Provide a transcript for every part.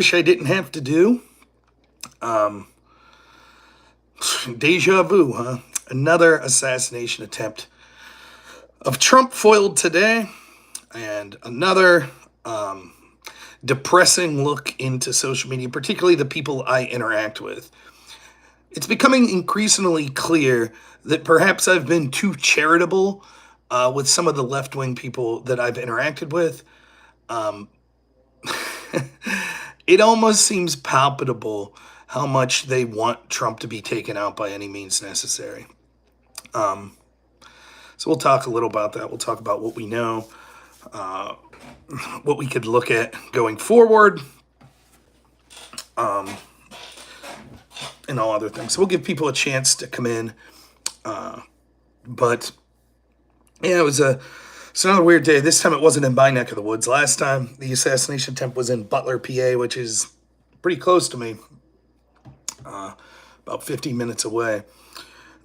Wish I didn't have to do. Um, Deja vu, huh? Another assassination attempt of Trump foiled today, and another um, depressing look into social media, particularly the people I interact with. It's becoming increasingly clear that perhaps I've been too charitable with some of the left wing people that I've interacted with. Um, it almost seems palpable how much they want Trump to be taken out by any means necessary. Um, so we'll talk a little about that. We'll talk about what we know, uh, what we could look at going forward, um, and all other things. So we'll give people a chance to come in. But yeah, it's another weird day. This time it wasn't in my neck of the woods. Last time the assassination attempt was in Butler, PA, which is pretty close to me, about 15 minutes away.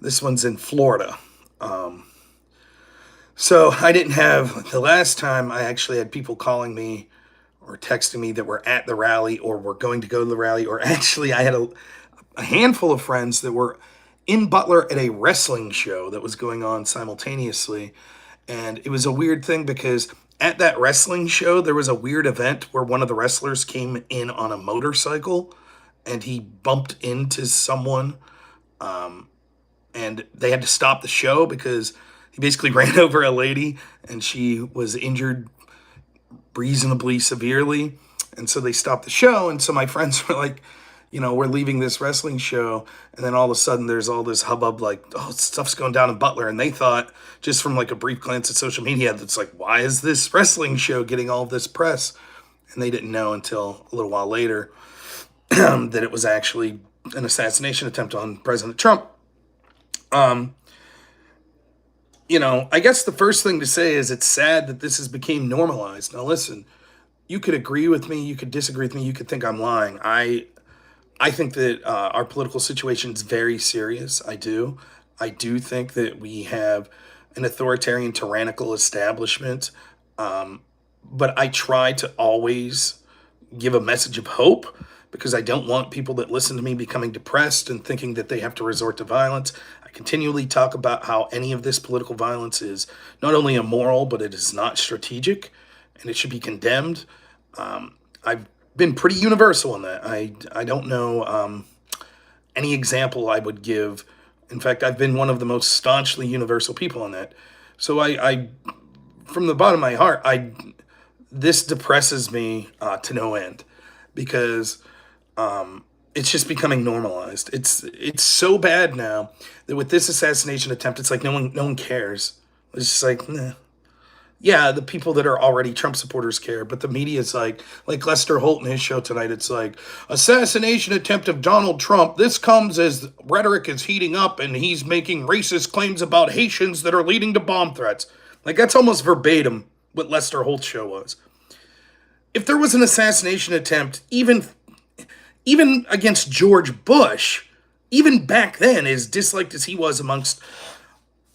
This one's in Florida. So I didn't have, the last time I actually had people calling me or texting me that were at the rally or were going to go to the rally, or actually I had a handful of friends that were in Butler at a wrestling show that was going on simultaneously. And it was a weird thing because at that wrestling show, there was a weird event where one of the wrestlers came in on a motorcycle and he bumped into someone. And they had to stop the show because he basically ran over a lady and she was injured reasonably severely. And so they stopped the show. And so my friends were like, we're leaving this wrestling show. And then all of a sudden there's all this hubbub like, oh, stuff's going down in Butler. And they thought, just from like a brief glance at social media, that's like, why is this wrestling show getting all of this press? And they didn't know until a little while later that it was actually an assassination attempt on President Trump. I guess the first thing to say is it's sad that this has become normalized. Now, listen, you could agree with me, you could disagree with me, you could think I'm lying. I think that our political situation is very serious. I do. I do think that we have an authoritarian, tyrannical establishment. But I try to always give a message of hope because I don't want people that listen to me becoming depressed and thinking that they have to resort to violence. I continually talk about how any of this political violence is not only immoral, but it is not strategic and it should be condemned. I've been pretty universal in that. I don't know any example I would give. In fact, I've been one of the most staunchly universal people on that. So I from the bottom of my heart, this depresses me to no end because it's just becoming normalized. It's so bad now that with this assassination attempt, it's like no one cares. It's just like, nah. Yeah, the people that are already Trump supporters care, but the media is like Lester Holt in his show tonight. It's like assassination attempt of Donald Trump. This comes as rhetoric is heating up and he's making racist claims about Haitians that are leading to bomb threats. Like that's almost verbatim what Lester Holt's show was. If there was an assassination attempt, even against George Bush, even back then, as disliked as he was amongst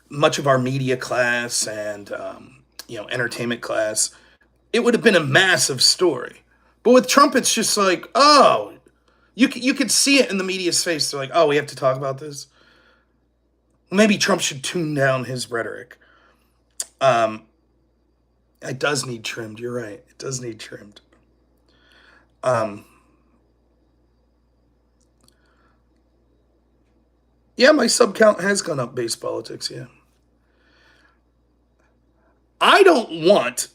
much of our media class and entertainment class, it would have been a massive story. But with Trump, it's just like, oh, you could see it in the media's face. They're like, oh, we have to talk about this. Maybe Trump should tune down his rhetoric. It does need trimmed. You're right. It does need trimmed. Yeah, my sub count has gone up based politics. Yeah. I don't want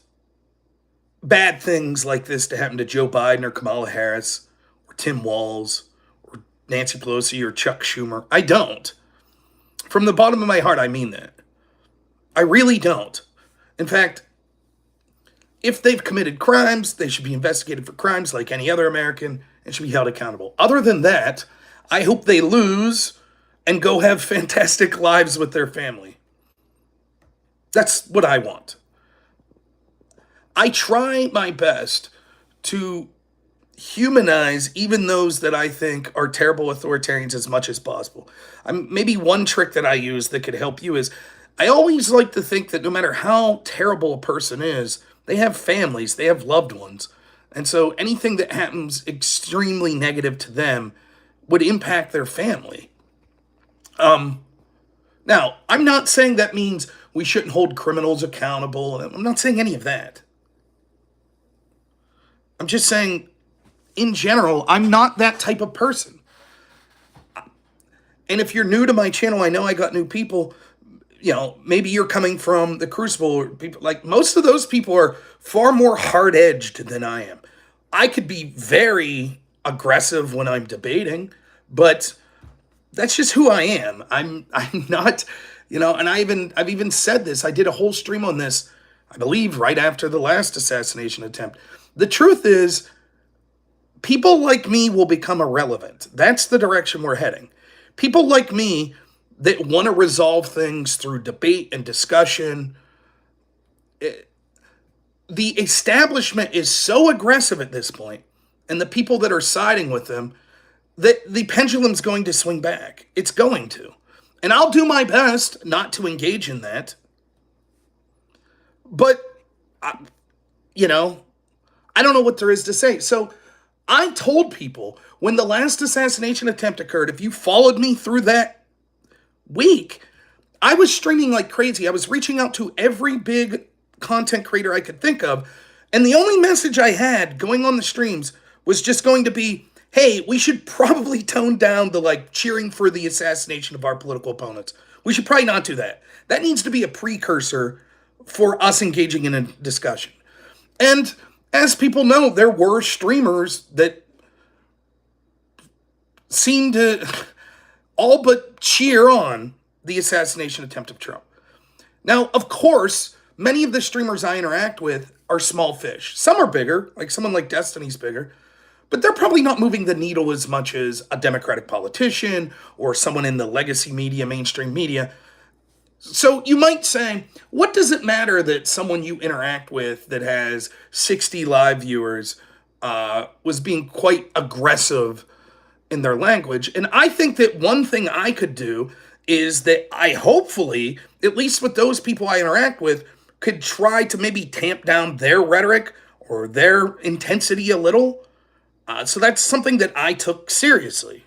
bad things like this to happen to Joe Biden or Kamala Harris or Tim Walz or Nancy Pelosi or Chuck Schumer. I don't. From the bottom of my heart, I mean that. I really don't. In fact, if they've committed crimes, they should be investigated for crimes like any other American and should be held accountable. Other than that, I hope they lose and go have fantastic lives with their family. That's what I want. I try my best to humanize even those that I think are terrible authoritarians as much as possible. Maybe one trick that I use that could help you is I always like to think that no matter how terrible a person is, they have families, they have loved ones. And so anything that happens extremely negative to them would impact their family. Now, I'm not saying that means we shouldn't hold criminals accountable. I'm not saying any of that. I'm just saying, in general, I'm not that type of person. And if you're new to my channel, I know I got new people. Maybe you're coming from the Crucible, or people like most of those people are far more hard edged than I am. I could be very aggressive when I'm debating, but that's just who I am. I'm not, and I've even said this. I did a whole stream on this, I believe, right after the last assassination attempt. The truth is, people like me will become irrelevant. That's the direction we're heading. People like me that want to resolve things through debate and discussion. The establishment is so aggressive at this point, and the people that are siding with them, that the pendulum's going to swing back. It's going to. And I'll do my best not to engage in that. But, I don't know what there is to say. So I told people when the last assassination attempt occurred, if you followed me through that week, I was streaming like crazy. I was reaching out to every big content creator I could think of. And the only message I had going on the streams was just going to be, hey, we should probably tone down the cheering for the assassination of our political opponents. We should probably not do that. That needs to be a precursor for us engaging in a discussion. And as people know, there were streamers that seemed to all but cheer on the assassination attempt of Trump. Now, of course, many of the streamers I interact with are small fish. Some are bigger, like someone like Destiny's bigger, but they're probably not moving the needle as much as a Democratic politician or someone in the legacy media, mainstream media. So you might say, what does it matter that someone you interact with that has 60 live viewers was being quite aggressive in their language? And I think that one thing I could do is that I hopefully, at least with those people I interact with, could try to maybe tamp down their rhetoric or their intensity a little. So that's something that I took seriously.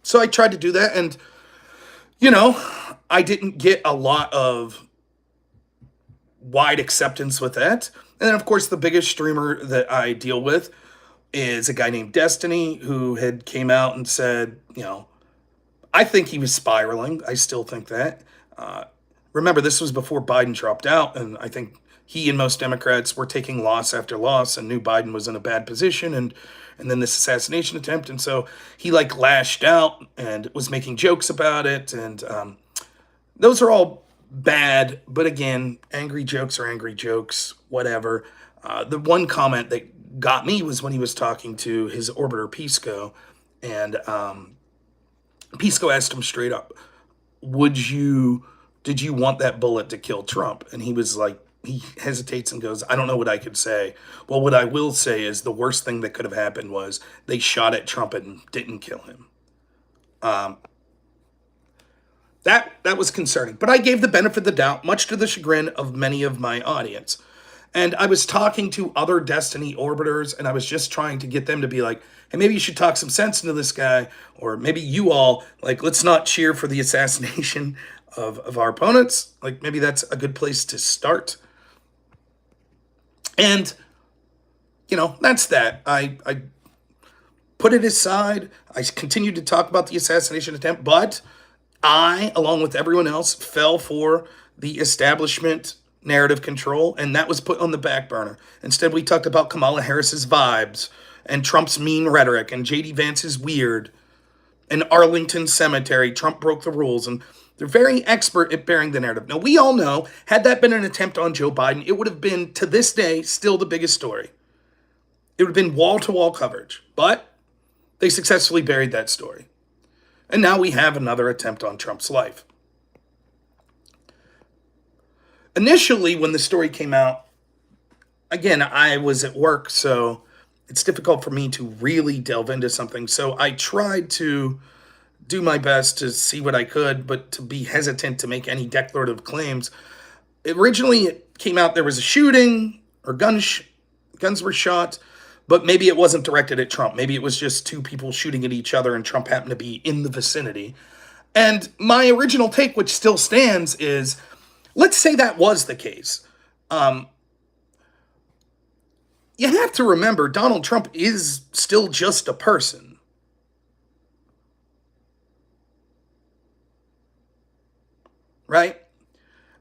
So I tried to do that, and, I didn't get a lot of wide acceptance with that. And then, of course, the biggest streamer that I deal with is a guy named Destiny, who had came out and said, I think he was spiraling. I still think that. Remember, this was before Biden dropped out, and I think he and most Democrats were taking loss after loss and knew Biden was in a bad position, and then this assassination attempt. And so he lashed out and was making jokes about it. And those are all bad. But again, angry jokes are angry jokes, whatever. The one comment that got me was when he was talking to his orbiter Pisco, and Pisco asked him straight up, did you want that bullet to kill Trump? And he was like, he hesitates and goes, I don't know what I could say. Well, what I will say is the worst thing that could have happened was they shot at Trump and didn't kill him. That was concerning. But I gave the benefit of the doubt, much to the chagrin of many of my audience. And I was talking to other Destiny orbiters, and I was just trying to get them to be like, hey, maybe you should talk some sense into this guy, or maybe you all, let's not cheer for the assassination of our opponents. Maybe that's a good place to start. And, that's that. I put it aside. I continued to talk about the assassination attempt, but I, along with everyone else, fell for the establishment narrative control, and that was put on the back burner. Instead, we talked about Kamala Harris's vibes, and Trump's mean rhetoric, and J.D. Vance's weird, and Arlington Cemetery, Trump broke the rules, and they're very expert at bearing the narrative. Now, we all know, had that been an attempt on Joe Biden, it would have been, to this day, still the biggest story. It would have been wall-to-wall coverage, but they successfully buried that story. And now we have another attempt on Trump's life. Initially, when the story came out, again, I was at work, so it's difficult for me to really delve into something. So I tried to do my best to see what I could, but to be hesitant to make any declarative claims. Originally, came out there was a shooting or guns were shot, but maybe it wasn't directed at Trump. Maybe it was just two people shooting at each other and Trump happened to be in the vicinity. And my original take, which still stands, is let's say that was the case. You have to remember Donald Trump is still just a person. Right?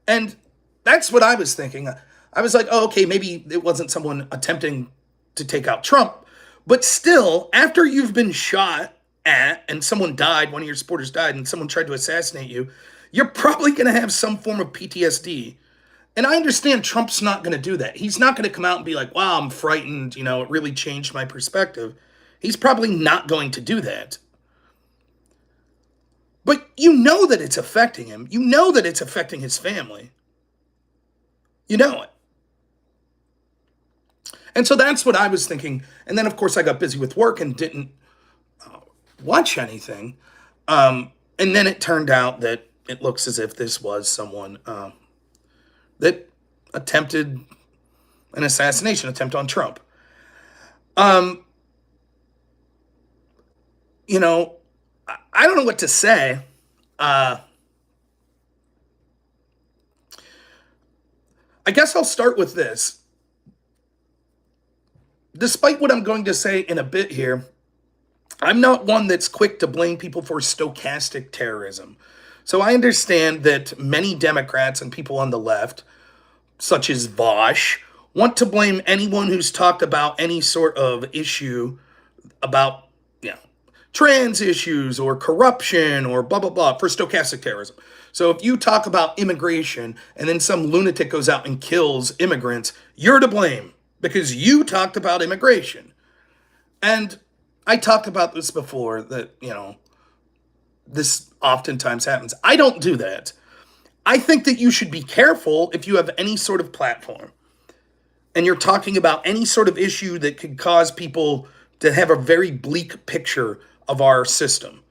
And that's what I was thinking. I was like, oh, okay, maybe it wasn't someone attempting to take out Trump. But still, after you've been shot at and someone died, one of your supporters died, and someone tried to assassinate you, you're probably going to have some form of PTSD. And I understand Trump's not going to do that. He's not going to come out and be like, wow, I'm frightened. You know, it really changed my perspective. He's probably not going to do that. But you know that it's affecting him. You know that it's affecting his family. You know it. And so that's what I was thinking. And then, of course, I got busy with work and didn't watch anything. And then it turned out that it looks as if this was someone that attempted an assassination attempt on Trump. You know, I don't know what to say. I guess I'll start with this. Despite what I'm going to say in a bit here, I'm not one that's quick to blame people for stochastic terrorism. So I understand that many Democrats and people on the left, such as Vosh, want to blame anyone who's talked about any sort of issue about, you know, trans issues or corruption or blah, blah, blah for stochastic terrorism. So if you talk about immigration and then some lunatic goes out and kills immigrants, you're to blame because you talked about immigration. And I talked about this before that, you know, this oftentimes happens. I don't do that. I think that you should be careful if you have any sort of platform and you're talking about any sort of issue that could cause people to have a very bleak picture of our system,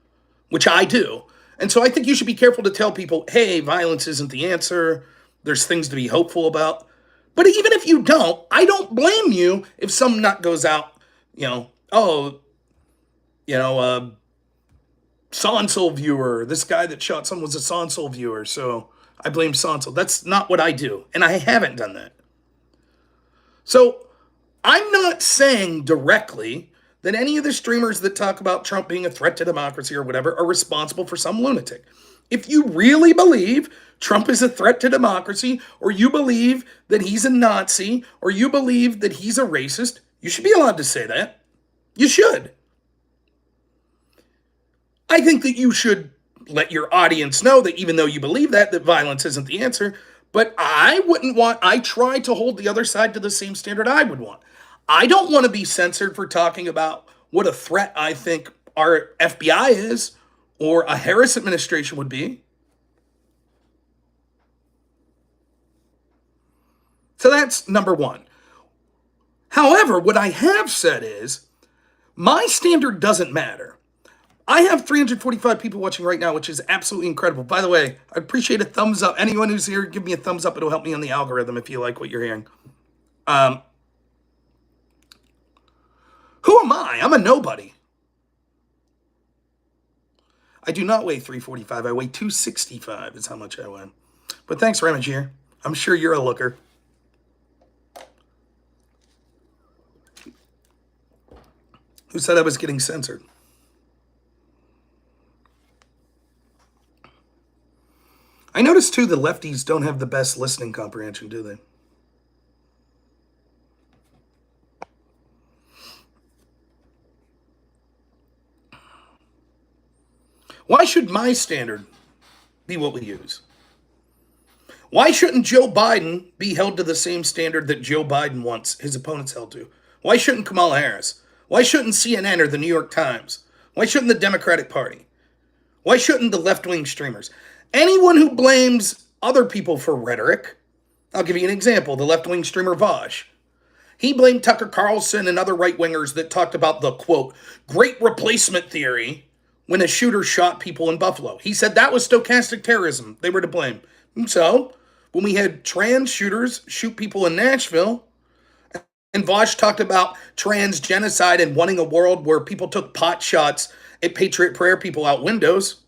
which I do. And so I think you should be careful to tell people, hey, violence isn't the answer. There's things to be hopeful about. But even if you don't, I don't blame you if some nut goes out, you know, oh, you know, Sonsol viewer, this guy that shot someone was a Sonsol viewer, so I blame Sonsol. That's not what I do, and I haven't done that. So I'm not saying directly that any of the streamers that talk about Trump being a threat to democracy or whatever are responsible for some lunatic. If you really believe Trump is a threat to democracy, or you believe that he's a Nazi, or you believe that he's a racist, you should be allowed to say that. You should. I think that you should let your audience know that even though you believe that violence isn't the answer, but I try to hold the other side to the same standard I would want. I don't want to be censored for talking about what a threat I think our FBI is or a Harris administration would be. So that's number one. However, what I have said is my standard doesn't matter. I have 345 people watching right now, which is absolutely incredible. By the way, I appreciate a thumbs up. Anyone who's here, give me a thumbs up. It'll help me on the algorithm if you like what you're hearing. Who am I? I'm a nobody. I do not weigh 345. I weigh 265 is how much I weigh. But thanks, Ramage here. I'm sure you're a looker. Who said I was getting censored? I noticed, too, the lefties don't have the best listening comprehension, do they? Why should my standard be what we use? Why shouldn't Joe Biden be held to the same standard that Joe Biden wants his opponents held to? Why shouldn't Kamala Harris? Why shouldn't CNN or the New York Times? Why shouldn't the Democratic Party? Why shouldn't the left-wing streamers? Anyone who blames other people for rhetoric, I'll give you an example, the left-wing streamer Vosh. He blamed Tucker Carlson and other right-wingers that talked about the, quote, great replacement theory when a shooter shot people in Buffalo. He said that was stochastic terrorism. They were to blame. And so, when we had trans shooters shoot people in Nashville, and Vosh talked about trans genocide and wanting a world where people took pot shots at Patriot Prayer people out windows.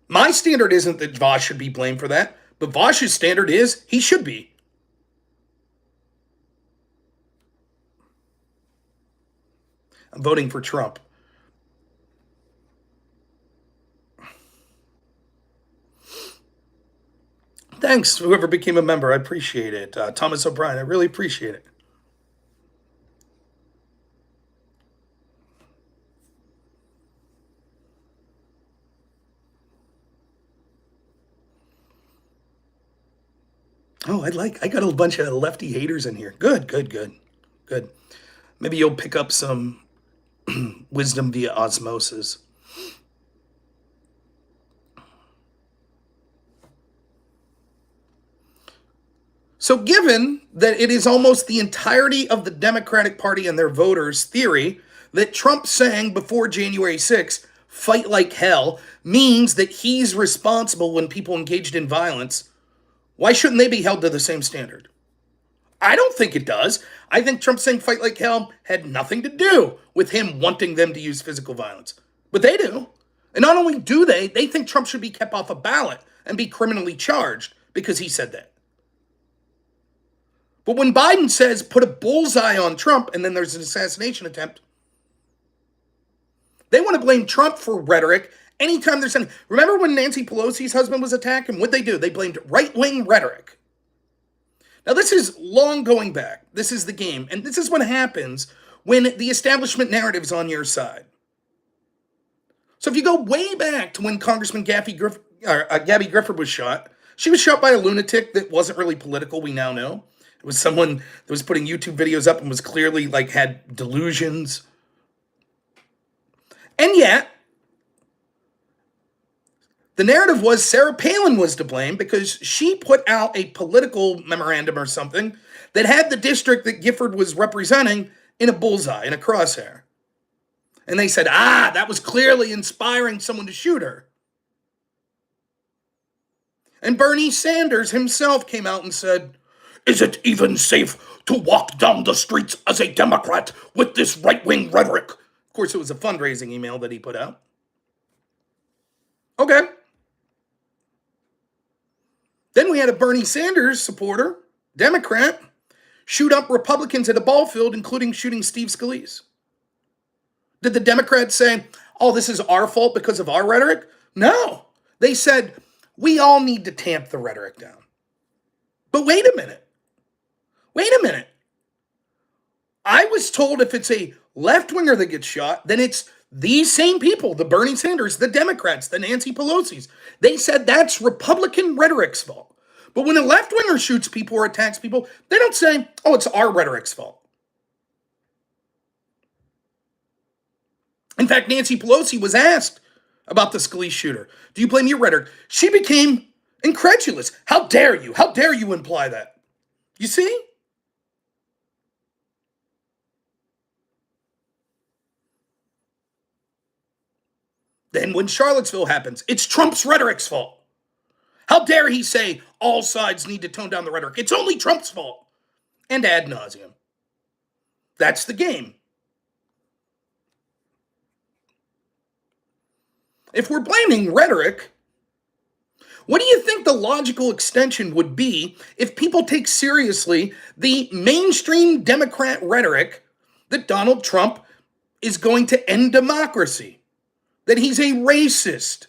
My standard isn't that Vosh should be blamed for that, but Vosh's standard is he should be. I'm voting for Trump. Thanks, whoever became a member. I appreciate it. Thomas O'Brien, I really appreciate it. Oh, I got a bunch of lefty haters in here. Good, good, good, good. Maybe you'll pick up some wisdom via osmosis. So, given that it is almost the entirety of the Democratic Party and their voters' theory that Trump saying before January 6th, fight like hell, means that he's responsible when people engaged in violence, why shouldn't they be held to the same standard? I don't think it does. I think Trump saying fight like hell had nothing to do with him wanting them to use physical violence. But they do. And not only do they think Trump should be kept off a ballot and be criminally charged because he said that. But when Biden says put a bullseye on Trump and then there's an assassination attempt, they want to blame Trump for rhetoric anytime there's any. Remember when Nancy Pelosi's husband was attacked? And what'd they do? They blamed right-wing rhetoric. Now, this is long going back. This is the game. And this is what happens when the establishment narrative is on your side. So if you go way back to when Congressman Gabby Gifford was shot, she was shot by a lunatic that wasn't really political, we now know. It was someone that was putting YouTube videos up and was clearly had delusions. And yet, the narrative was Sarah Palin was to blame because she put out a political memorandum or something that had the district that Gifford was representing in a bullseye, in a crosshair. And they said, that was clearly inspiring someone to shoot her. And Bernie Sanders himself came out and said, is it even safe to walk down the streets as a Democrat with this right-wing rhetoric? Of course, it was a fundraising email that he put out. Okay. Then we had a Bernie Sanders supporter, Democrat, shoot up Republicans at a ball field, including shooting Steve Scalise. Did the Democrats say, this is our fault because of our rhetoric? No. They said, we all need to tamp the rhetoric down. But wait a minute. I was told if it's a left-winger that gets shot, then it's these same people, the Bernie Sanders, the Democrats, the Nancy Pelosi's. They said that's Republican rhetoric's fault. But when a left-winger shoots people or attacks people, they don't say, it's our rhetoric's fault. In fact, Nancy Pelosi was asked about the Scalise shooter. Do you blame your rhetoric? She became incredulous. How dare you? How dare you imply that? You see? Then when Charlottesville happens, it's Trump's rhetoric's fault. How dare he say all sides need to tone down the rhetoric? It's only Trump's fault. And ad nauseum. That's the game. If we're blaming rhetoric, what do you think the logical extension would be if people take seriously the mainstream Democrat rhetoric that Donald Trump is going to end democracy, that he's a racist,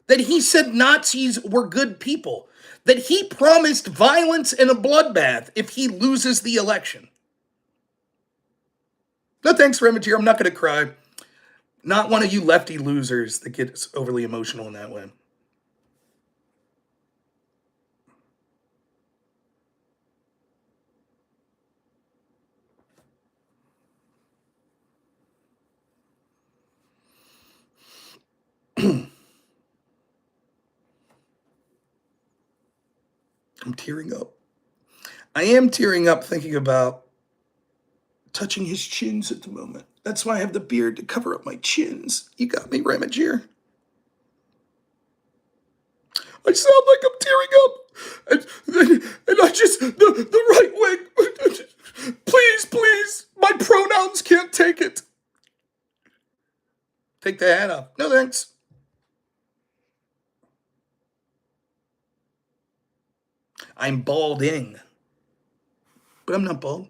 that he said Nazis were good people, that he promised violence and a bloodbath if he loses the election? No thanks, Remager. I'm not going to cry. Not one of you lefty losers that gets overly emotional in that way. I'm tearing up. I am tearing up thinking about touching his chins at the moment. That's why I have the beard to cover up my chins. You got me, Remager. I sound like I'm tearing up. And I just, the right wing, please, my pronouns can't take it. Take the hat off. No thanks. I'm balding. But I'm not bald.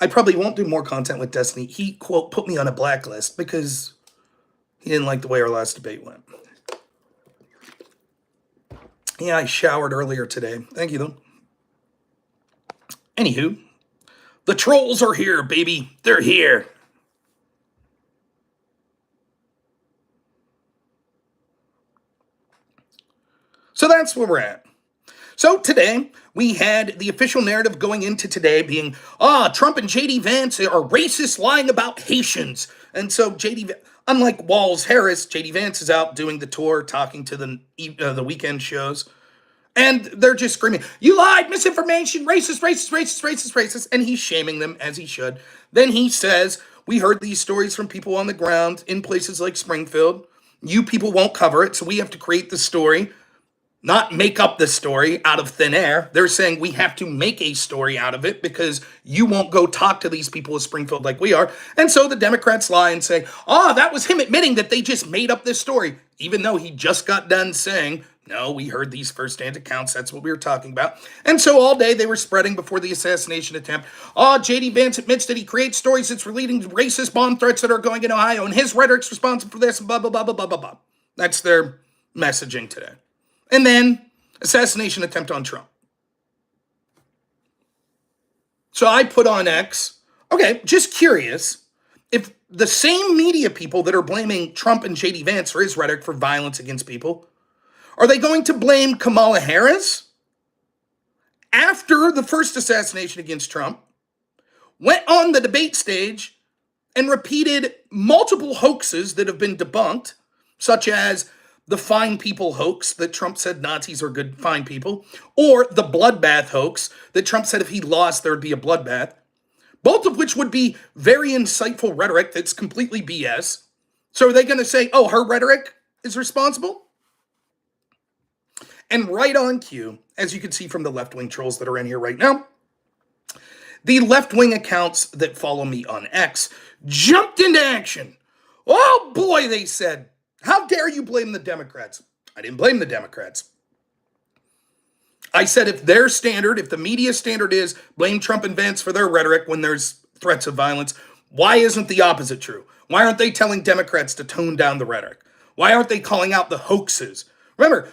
I probably won't do more content with Destiny. He, quote, put me on a blacklist because he didn't like the way our last debate went. Yeah, I showered earlier today. Thank you, though. Anywho, the trolls are here, baby. They're here. So that's where we're at. So today, we had the official narrative going into today being, Trump and J.D. Vance are racist lying about Haitians. And so unlike Walls Harris, J.D. Vance is out doing the tour, talking to the weekend shows. And they're just screaming, you lied, misinformation, racist. And he's shaming them, as he should. Then he says, we heard these stories from people on the ground in places like Springfield. You people won't cover it, so we have to create the story. Not make up the story out of thin air. They're saying we have to make a story out of it because you won't go talk to these people in Springfield like we are. And so the Democrats lie and say, that was him admitting that they just made up this story, even though he just got done saying, no, we heard these firsthand accounts. That's what we were talking about. And so all day they were spreading before the assassination attempt. J.D. Vance admits that he creates stories that's relating to racist bomb threats that are going in Ohio, and his rhetoric's responsible for this, and blah, blah, blah, blah, blah, blah, blah. That's their messaging today. And then, assassination attempt on Trump. So I put on X, okay, just curious, if the same media people that are blaming Trump and J.D. Vance for his rhetoric for violence against people, are they going to blame Kamala Harris after the first assassination against Trump, went on the debate stage and repeated multiple hoaxes that have been debunked, such as the fine people hoax that Trump said Nazis are good, fine people, or the bloodbath hoax that Trump said if he lost, there would be a bloodbath, both of which would be very insightful rhetoric that's completely BS. So are they going to say, her rhetoric is responsible? And right on cue, as you can see from the left-wing trolls that are in here right now, the left-wing accounts that follow me on X jumped into action. Oh boy, they said, how dare you blame the Democrats? I didn't blame the Democrats. I said if the media standard is blame Trump and Vance for their rhetoric when there's threats of violence, why isn't the opposite true? Why aren't they telling Democrats to tone down the rhetoric? Why aren't they calling out the hoaxes? Remember,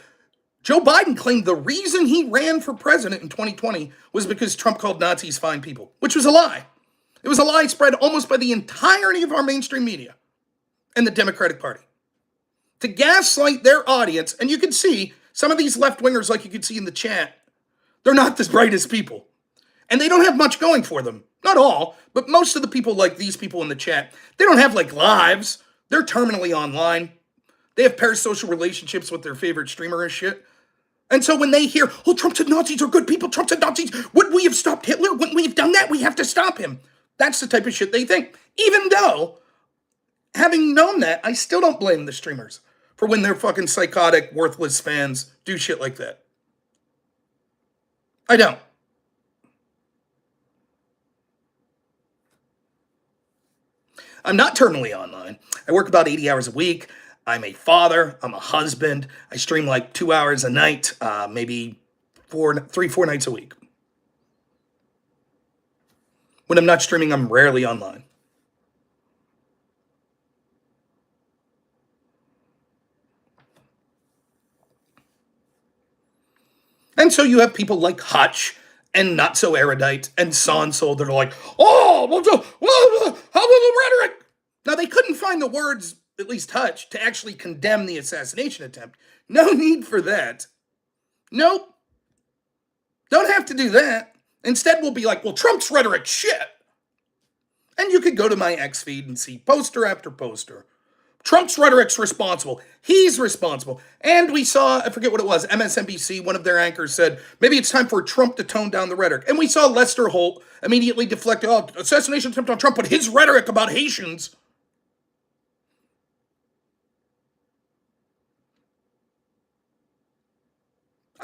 Joe Biden claimed the reason he ran for president in 2020 was because Trump called Nazis fine people, which was a lie. It was a lie spread almost by the entirety of our mainstream media and the Democratic Party to gaslight their audience. And you can see some of these left-wingers, like you can see in the chat, they're not the brightest people. And they don't have much going for them. Not all, but most of the people like these people in the chat, they don't have lives. They're terminally online. They have parasocial relationships with their favorite streamer and shit. And so when they hear, Trump said Nazis are good people, Trump said Nazis, wouldn't we have stopped Hitler? Wouldn't we have done that? We have to stop him. That's the type of shit they think. Even though, having known that, I still don't blame the streamers for when their fucking psychotic, worthless fans do shit like that. I don't. I'm not terminally online. I work about 80 hours a week. I'm a father. I'm a husband. I stream 2 hours a night, maybe 4 nights a week. When I'm not streaming, I'm rarely online. And so you have people like Hutch and Not So Erudite and Sonsoul that are like, how was the rhetoric? Now, they couldn't find the words, at least Hutch, to actually condemn the assassination attempt. No need for that. Nope. Don't have to do that. Instead, we'll be like, Trump's rhetoric, shit. And you could go to my X feed and see poster after poster. Trump's rhetoric's responsible. He's responsible. And we saw, I forget what it was, MSNBC, one of their anchors said, maybe it's time for Trump to tone down the rhetoric. And we saw Lester Holt immediately deflect, assassination attempt on Trump, but his rhetoric about Haitians.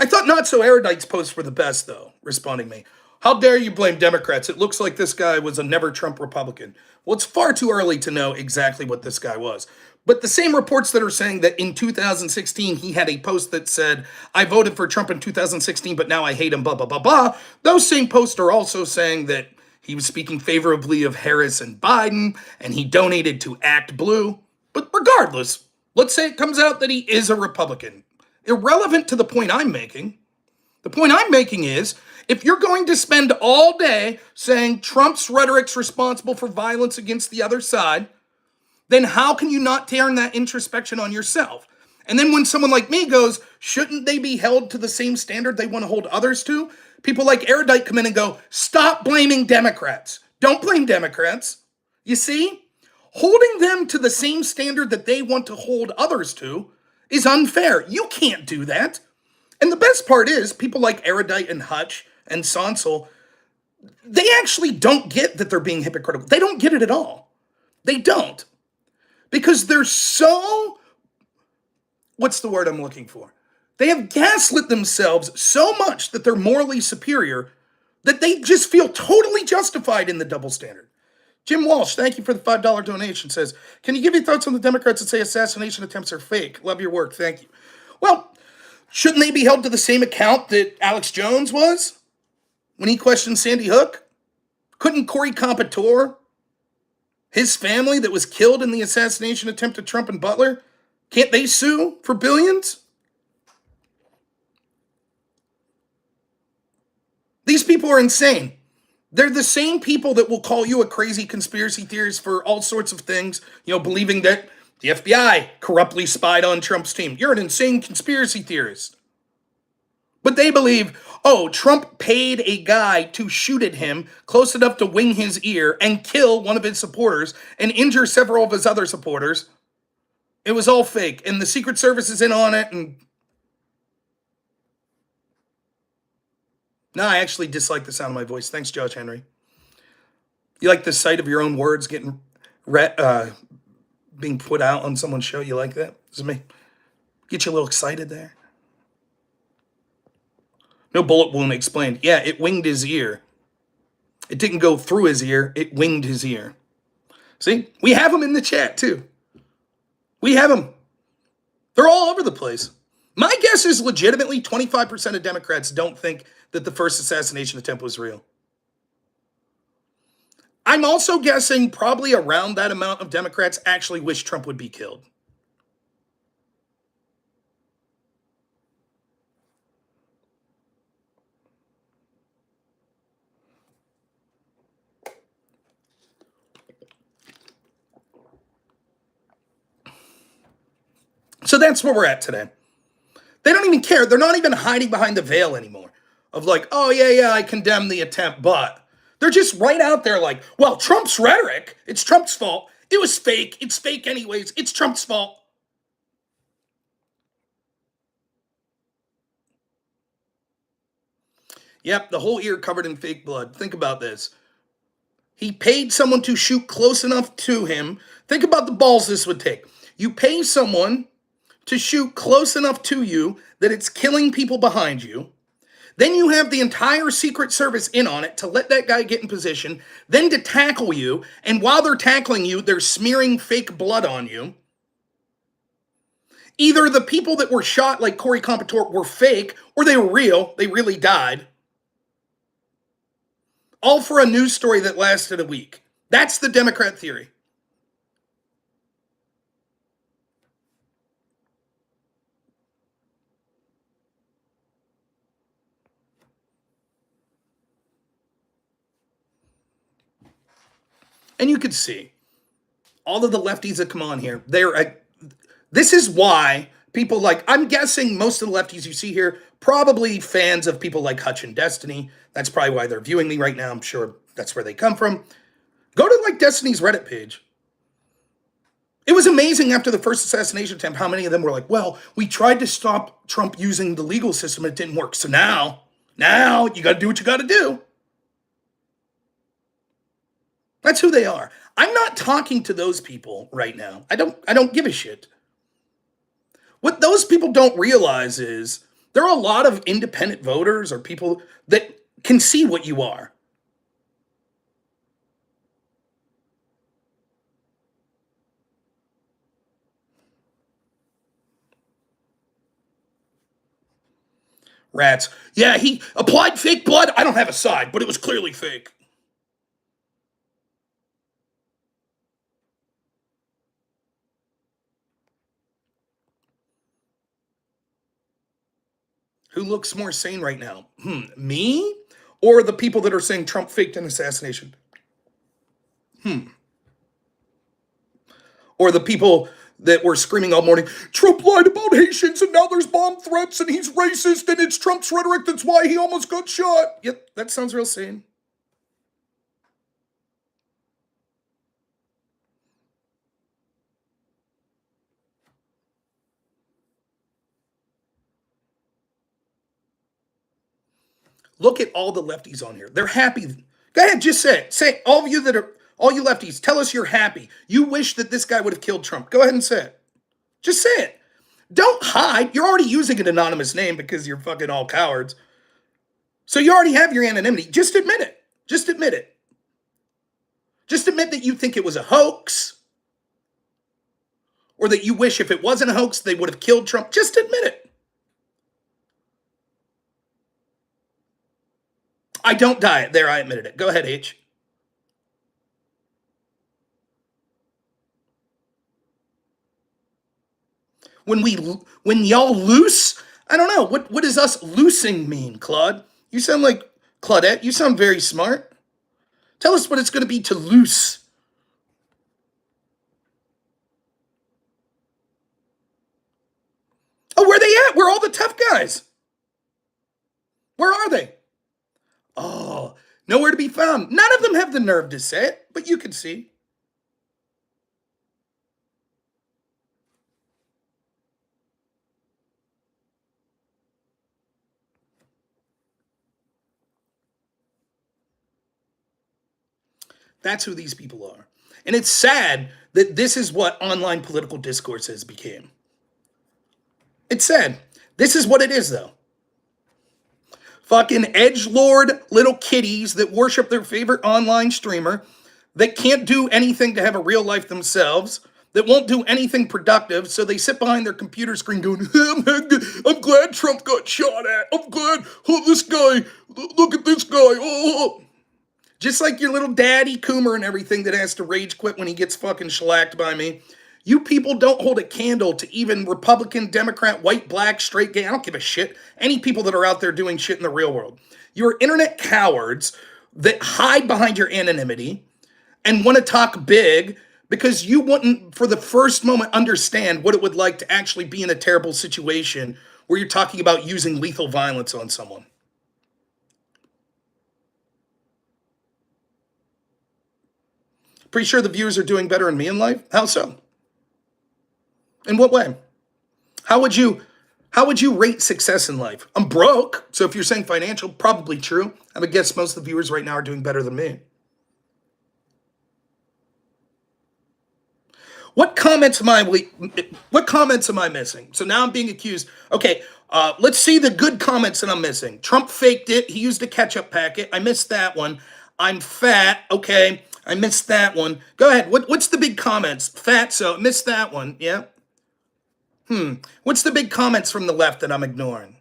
I thought Not So Erudite's posts were the best, though, responding me. How dare you blame Democrats? It looks like this guy was a never Trump Republican. Well, it's far too early to know exactly what this guy was. But the same reports that are saying that in 2016 he had a post that said, I voted for Trump in 2016, but now I hate him, blah, blah, blah, blah. Those same posts are also saying that he was speaking favorably of Harris and Biden, and he donated to Act Blue. But regardless, let's say it comes out that he is a Republican. Irrelevant to the point I'm making. The point I'm making is, if you're going to spend all day saying Trump's rhetoric's responsible for violence against the other side, then how can you not turn that introspection on yourself? And then when someone like me goes, shouldn't they be held to the same standard they want to hold others to? People like Erudite come in and go, stop blaming Democrats. Don't blame Democrats. You see? Holding them to the same standard that they want to hold others to is unfair. You can't do that. And the best part is, people like Erudite and Hutch and Sonsel, they actually don't get that they're being hypocritical. They don't get it at all. They don't. Because they're so, what's the word I'm looking for? They have gaslit themselves so much that they're morally superior that they just feel totally justified in the double standard. Jim Walsh, thank you for the $5 donation, says, can you give your thoughts on the Democrats that say assassination attempts are fake? Love your work, thank you. Well, shouldn't they be held to the same account that Alex Jones was when he questioned Sandy Hook? Couldn't Corey Competore, his family that was killed in the assassination attempt at Trump and Butler, can't they sue for billions? These people are insane. They're the same people that will call you a crazy conspiracy theorist for all sorts of things, believing that the FBI corruptly spied on Trump's team. You're an insane conspiracy theorist. But they believe, Trump paid a guy to shoot at him close enough to wing his ear and kill one of his supporters and injure several of his other supporters. It was all fake, and the Secret Service is in on it. And no, I actually dislike the sound of my voice. Thanks, Josh Henry. You like the sight of your own words getting being put out on someone's show? You like that? This is me. Get you a little excited there. No bullet wound explained. Yeah, it winged his ear. It didn't go through his ear. It winged his ear. See? We have them in the chat, too. We have them. They're all over the place. My guess is legitimately 25% of Democrats don't think that the first assassination attempt was real. I'm also guessing probably around that amount of Democrats actually wish Trump would be killed. So that's where we're at today. They don't even care. They're not even hiding behind the veil anymore of like, oh, yeah, I condemn the attempt, but they're just right out there like, well, Trump's rhetoric, it's Trump's fault. It was fake. It's fake anyways. It's Trump's fault. Yep, the whole ear covered in fake blood. Think about this. He paid someone to shoot close enough to him. Think about the balls this would take. You pay someone to shoot close enough to you that it's killing people behind you. Then you have the entire Secret Service in on it to let that guy get in position, then to tackle you, and while they're tackling you, they're smearing fake blood on you. Either the people that were shot, like Corey Competore, were fake, or they were real, they really died. All for a news story that lasted a week. That's the Democrat theory. And you could see all of the lefties that come on here. This is why people like, I'm guessing most of the lefties you see here, probably fans of people like Hutch and Destiny. That's probably why they're viewing me right now. I'm sure that's where they come from. Go to like Destiny's Reddit page. It was amazing after the first assassination attempt how many of them were like, well, we tried to stop Trump using the legal system. It didn't work. So now you got to do what you got to do. That's who they are. I'm not talking to those people right now. I don't give a shit. What those people don't realize is There are a lot of independent voters or people that can see what you are. Rats. Yeah, he applied fake blood. I don't have a side, but it was clearly fake. Who looks more sane right now? Me? Or the people that are saying Trump faked an assassination? Or the people that were screaming all morning, Trump lied about Haitians and now there's bomb threats and he's racist and it's Trump's rhetoric that's why he almost got shot. Yep, that sounds real sane. Look at all the lefties on here. They're happy. Go ahead, just say it. Say it. All you lefties, tell us you're happy. You wish that this guy would have killed Trump. Go ahead and say it. Just say it. Don't hide. You're already using an anonymous name because you're fucking all cowards. So you already have your anonymity. Just admit it. Just admit it. Just admit that you think it was a hoax. Or that you wish if it wasn't a hoax, they would have killed Trump. Just admit it. I don't diet. There, I admitted it. Go ahead, H. When y'all loose, I don't know. What does us loosing mean, Claude? You sound like Claudette. You sound very smart. Tell us what it's going to be to loose. Oh, where they at? Where are all the tough guys? Where are they? Oh, nowhere to be found. None of them have the nerve to say it, but you can see. That's who these people are. And it's sad that this is what online political discourse has become. It's sad. This is what it is, though. Fucking edgelord little kitties that worship their favorite online streamer, that can't do anything to have a real life themselves, that won't do anything productive, so they sit behind their computer screen going, I'm glad Trump got shot at. I'm glad, oh, this guy, look at this guy. Oh. Just like your little daddy Coomer and everything that has to rage quit when he gets fucking shellacked by me. You people don't hold a candle to even Republican, Democrat, white, black, straight, gay. I don't give a shit. Any people that are out there doing shit in the real world. You're internet cowards that hide behind your anonymity and want to talk big because you wouldn't, for the first moment, understand what it would like to actually be in a terrible situation where you're talking about using lethal violence on someone. Pretty sure the viewers are doing better than me in life? How so? In what way? How would you rate success in life? I'm broke, so if you're saying financial, probably true. I would guess most of the viewers right now are doing better than me. What comments am I missing? So now I'm being accused. Okay, let's see the good comments that I'm missing. Trump faked it. He used a ketchup packet. I missed that one. I'm fat. Okay, I missed that one. Go ahead. What's the big comments? Fat, so missed that one. Yeah. What's the big comments from the left that I'm ignoring?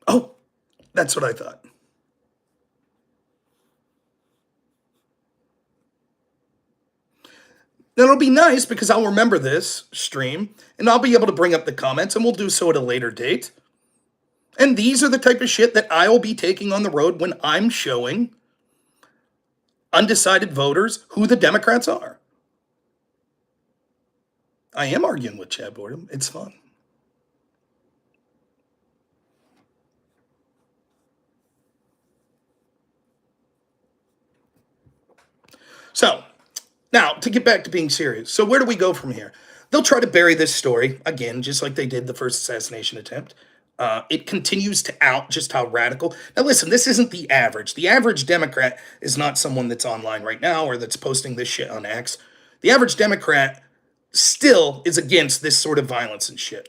Oh, that's what I thought. That'll be nice because I'll remember this stream and I'll be able to bring up the comments and we'll do so at a later date. And these are the type of shit that I will be taking on the road when I'm showing undecided voters who the Democrats are. I am arguing with Chad Boredom. It's fun. So, now, to get back to being serious. So where do we go from here? They'll try to bury this story, again, just like they did the first assassination attempt. It continues to out just how radical. Now, listen, this isn't the average. The average Democrat is not someone that's online right now or that's posting this shit on X. The average Democrat still is against this sort of violence and shit.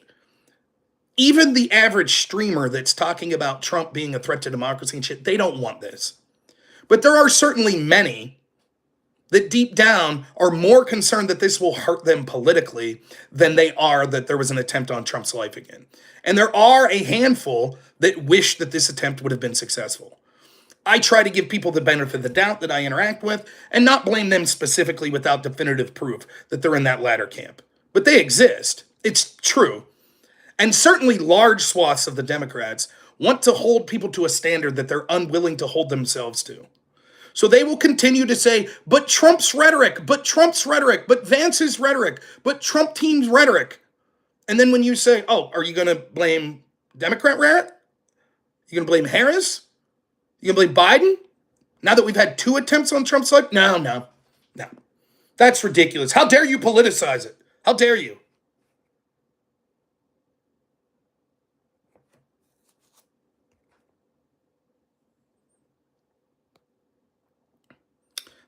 Even the average streamer that's talking about Trump being a threat to democracy and shit, they don't want this. But there are certainly many that deep down are more concerned that this will hurt them politically than they are that there was an attempt on Trump's life again. And there are a handful that wish that this attempt would have been successful. I try to give people the benefit of the doubt that I interact with and not blame them specifically without definitive proof that they're in that latter camp. But they exist. It's true. And certainly large swaths of the Democrats want to hold people to a standard that they're unwilling to hold themselves to. So they will continue to say, but Trump's rhetoric, but Trump's rhetoric, but Vance's rhetoric, but Trump team's rhetoric. And then when you say, oh, are you going to blame Democrat rat? You going to blame Harris? You going to blame Biden? Now that we've had 2 attempts on Trump's life? No. That's ridiculous. How dare you politicize it? How dare you?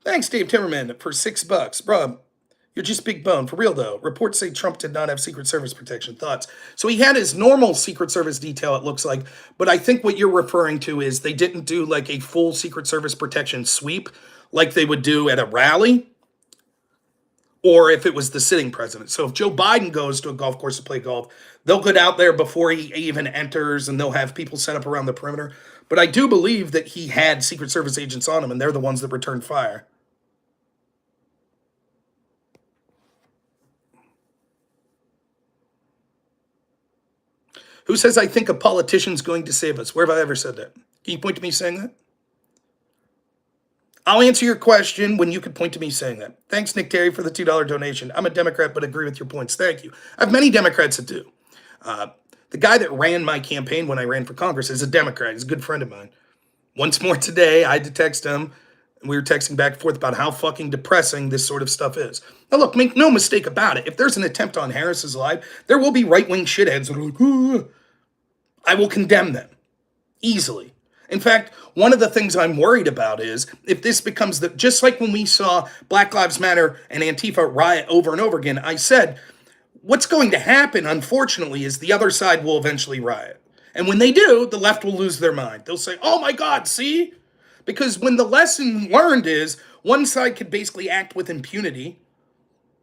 Thanks, Dave Timmerman, for $6. Bro, you're just big bone. For real, though. Reports say Trump did not have Secret Service protection. Thoughts? So he had his normal Secret Service detail, it looks like. But I think what you're referring to is they didn't do like a full Secret Service protection sweep like they would do at a rally, or if it was the sitting president. So if Joe Biden goes to a golf course to play golf, they'll get out there before he even enters, and they'll have people set up around the perimeter. But I do believe that he had Secret Service agents on him, and they're the ones that returned fire. Who says I think a politician's going to save us? Where have I ever said that? Can you point to me saying that? I'll answer your question when you could point to me saying that. Thanks, Nick Terry, for the $2 donation. I'm a Democrat, but agree with your points. Thank you. I have many Democrats that do. The guy that ran my campaign when I ran for Congress is a Democrat. He's a good friend of mine. Once more today, I had to text him, and we were texting back and forth about how fucking depressing this sort of stuff is. Now, look, make no mistake about it. If there's an attempt on Harris's life, there will be right-wing shitheads that are like, ooh. I will condemn them easily. In fact, one of the things I'm worried about is if this becomes just like when we saw Black Lives Matter and Antifa riot over and over again, I said, what's going to happen, unfortunately, is the other side will eventually riot. And when they do, the left will lose their mind. They'll say, oh my God, see? Because when the lesson learned is one side could basically act with impunity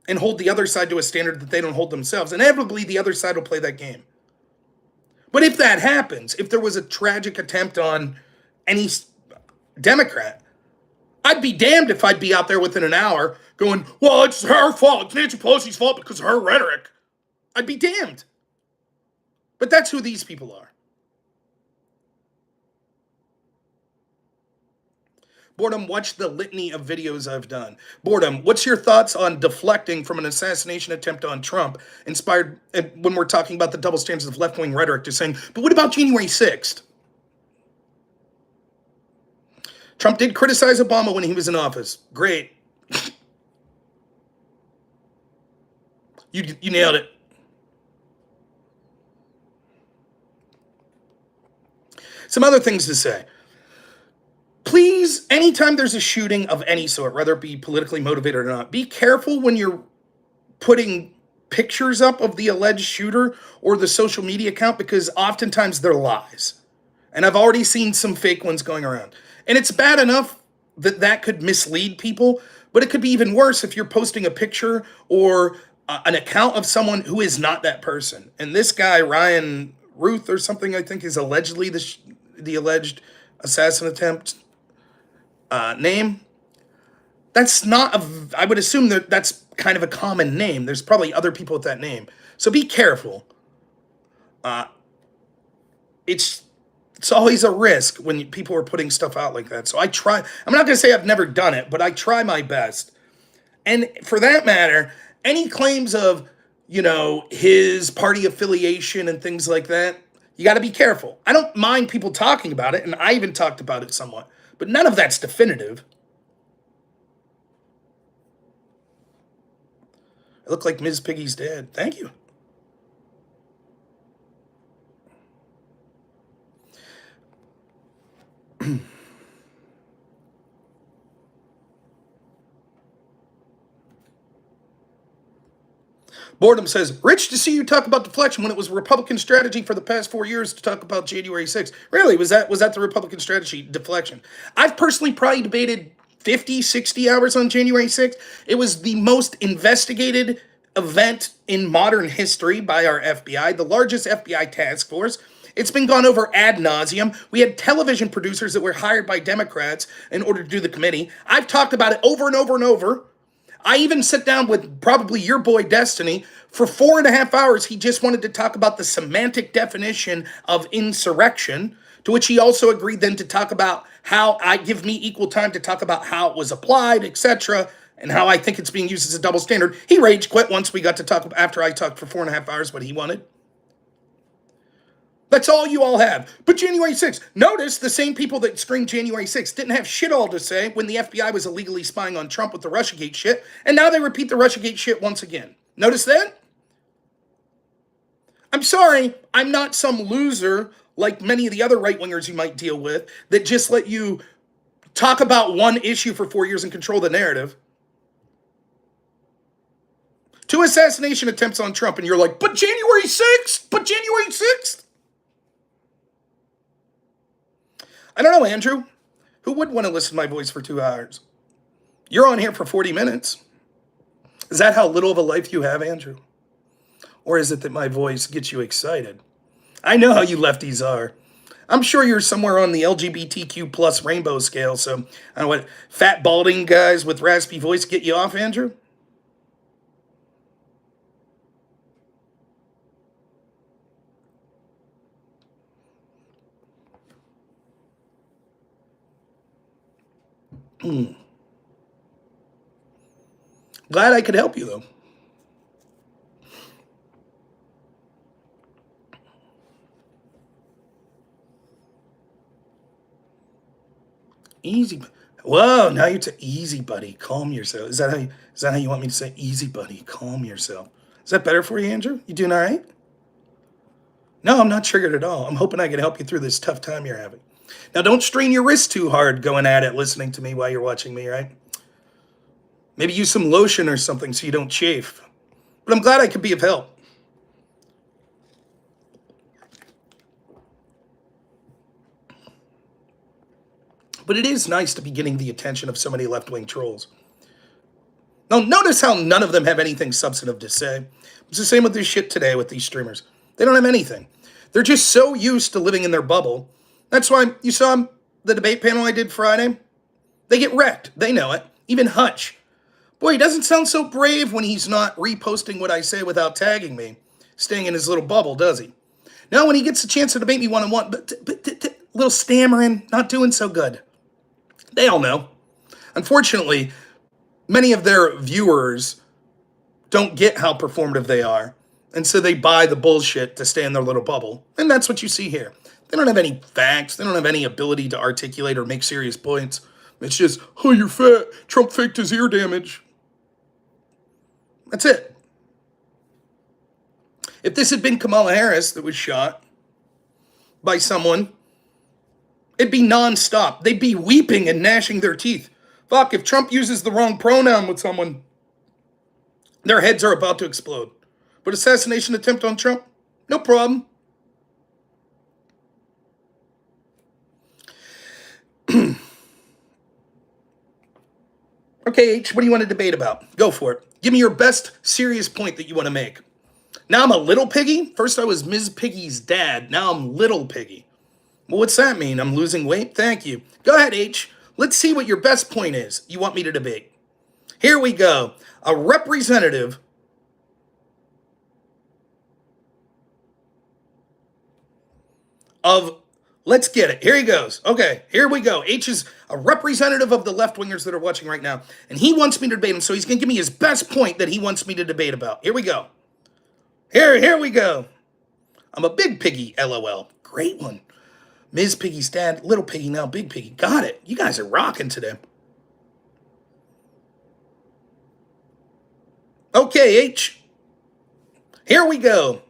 and hold the other side to a standard that they don't hold themselves, inevitably the other side will play that game. But if that happens, if there was a tragic attempt on any Democrat, I'd be damned if I'd be out there within an hour going, well, it's her fault. It's Nancy Pelosi's fault because of her rhetoric. I'd be damned. But that's who these people are. Boredom, watch the litany of videos I've done. Boredom, what's your thoughts on deflecting from an assassination attempt on Trump, inspired when we're talking about the double standards of left-wing rhetoric, to saying, but what about January 6th? Trump did criticize Obama when he was in office. Great. You nailed it. Some other things to say. Please, anytime there's a shooting of any sort, whether it be politically motivated or not, be careful when you're putting pictures up of the alleged shooter or the social media account, because oftentimes they're lies. And I've already seen some fake ones going around. And it's bad enough that that could mislead people, but it could be even worse if you're posting a picture or an account of someone who is not that person. And this guy, Ryan Ruth or something, I think is allegedly the alleged assassin attempt name. That's not I would assume that that's kind of a common name. There's probably other people with that name. So be careful. It's always a risk when people are putting stuff out like that. So I try. I'm not going to say I've never done it, but I try my best. And for that matter, any claims of, his party affiliation and things like that, you got to be careful. I don't mind people talking about it, and I even talked about it somewhat, but none of that's definitive. I look like Ms. Piggy's dad. Thank you. Boredom says, rich to see you talk about deflection when it was Republican strategy for the past 4 years to talk about January 6th. Really? Was that the Republican strategy, deflection? I've personally probably debated 50, 60 hours on January 6th. It was the most investigated event in modern history by our FBI, the largest FBI task force. It's been gone over ad nauseum. We had television producers that were hired by Democrats in order to do the committee. I've talked about it over and over and over. I even sat down with probably your boy Destiny for 4.5 hours. He just wanted to talk about the semantic definition of insurrection, to which he also agreed then to talk about how I give me equal time to talk about how it was applied, etc., and how I think it's being used as a double standard. He rage quit once we got to talk, after I talked for 4.5 hours what he wanted. That's all you all have. But January 6th, notice the same people that screamed January 6th didn't have shit all to say when the FBI was illegally spying on Trump with the Russiagate shit, and now they repeat the Russiagate shit once again. Notice that? I'm sorry, I'm not some loser like many of the other right-wingers you might deal with that just let you talk about one issue for 4 years and control the narrative. 2 assassination attempts on Trump, and you're like, but January 6th? But January 6th? I don't know, Andrew. Who would want to listen to my voice for 2 hours? You're on here for 40 minutes. Is that how little of a life you have, Andrew? Or is it that my voice gets you excited? I know how you lefties are. I'm sure you're somewhere on the LGBTQ plus rainbow scale, so I don't know what fat balding guys with raspy voice get you off, Andrew? Glad I could help you, though. Easy. Whoa, now you're easy, buddy. Calm yourself. Is that how you want me to say easy, buddy? Calm yourself. Is that better for you, Andrew? You doing all right? No, I'm not triggered at all. I'm hoping I can help you through this tough time you're having. Now, don't strain your wrist too hard going at it, listening to me while you're watching me, right? Maybe use some lotion or something so you don't chafe. But I'm glad I could be of help. But it is nice to be getting the attention of so many left-wing trolls. Now, notice how none of them have anything substantive to say. It's the same with this shit today with these streamers. They don't have anything. They're just so used to living in their bubble. That's why you saw the debate panel I did Friday. They get wrecked. They know it. Even Hutch. Boy, he doesn't sound so brave when he's not reposting what I say without tagging me. Staying in his little bubble, does he? No, when he gets a chance to debate me one-on-one, but little stammering, not doing so good. They all know. Unfortunately, many of their viewers don't get how performative they are. And so they buy the bullshit to stay in their little bubble. And that's what you see here. They don't have any facts. They don't have any ability to articulate or make serious points. It's just, oh, you're fat. Trump faked his ear damage. That's it. If this had been Kamala Harris that was shot by someone, it'd be nonstop. They'd be weeping and gnashing their teeth. Fuck, if Trump uses the wrong pronoun with someone, their heads are about to explode. But assassination attempt on Trump? No problem. Okay, H, what do you want to debate about? Go for it. Give me your best serious point that you want to make. Now I'm a little piggy? First I was Ms. Piggy's dad. Now I'm little piggy. Well, what's that mean? I'm losing weight? Thank you. Go ahead, H. Let's see what your best point is you want me to debate. Here we go. A representative of, let's get it. Here he goes. Okay, here we go. H is a representative of the left-wingers that are watching right now, and he wants me to debate him, so he's going to give me his best point that he wants me to debate about. Here we go. Here we go. I'm a big piggy, LOL. Great one. Ms. Piggy's dad, little piggy, now big piggy. Got it. You guys are rocking today. Okay, H. Here we go.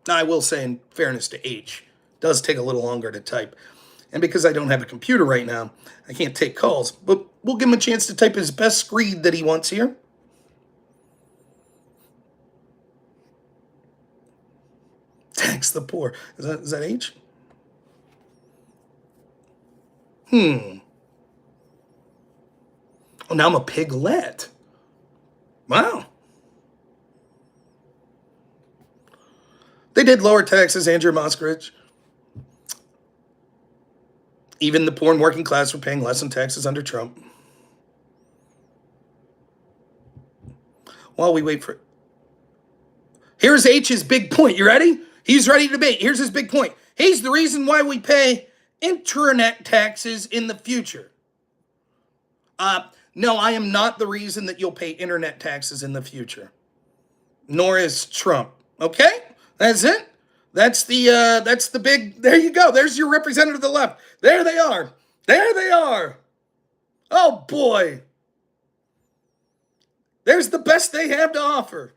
Now, I will say, in fairness to H, it does take a little longer to type. And because I don't have a computer right now, I can't take calls. But we'll give him a chance to type his best screed that he wants here. tax the poor. Is that H? Oh, now I'm a piglet. Wow. They did lower taxes, Andrew Moskowitz. Even the poor and working class were paying less in taxes under Trump. While we wait for... Here's H's big point. You ready? He's ready to debate. Here's his big point. He's the reason why we pay internet taxes in the future. No, I am not the reason that you'll pay internet taxes in the future. Nor is Trump. Okay? That's it. That's the big, there you go. There's your representative of the left. There they are. There they are. Oh boy. There's the best they have to offer.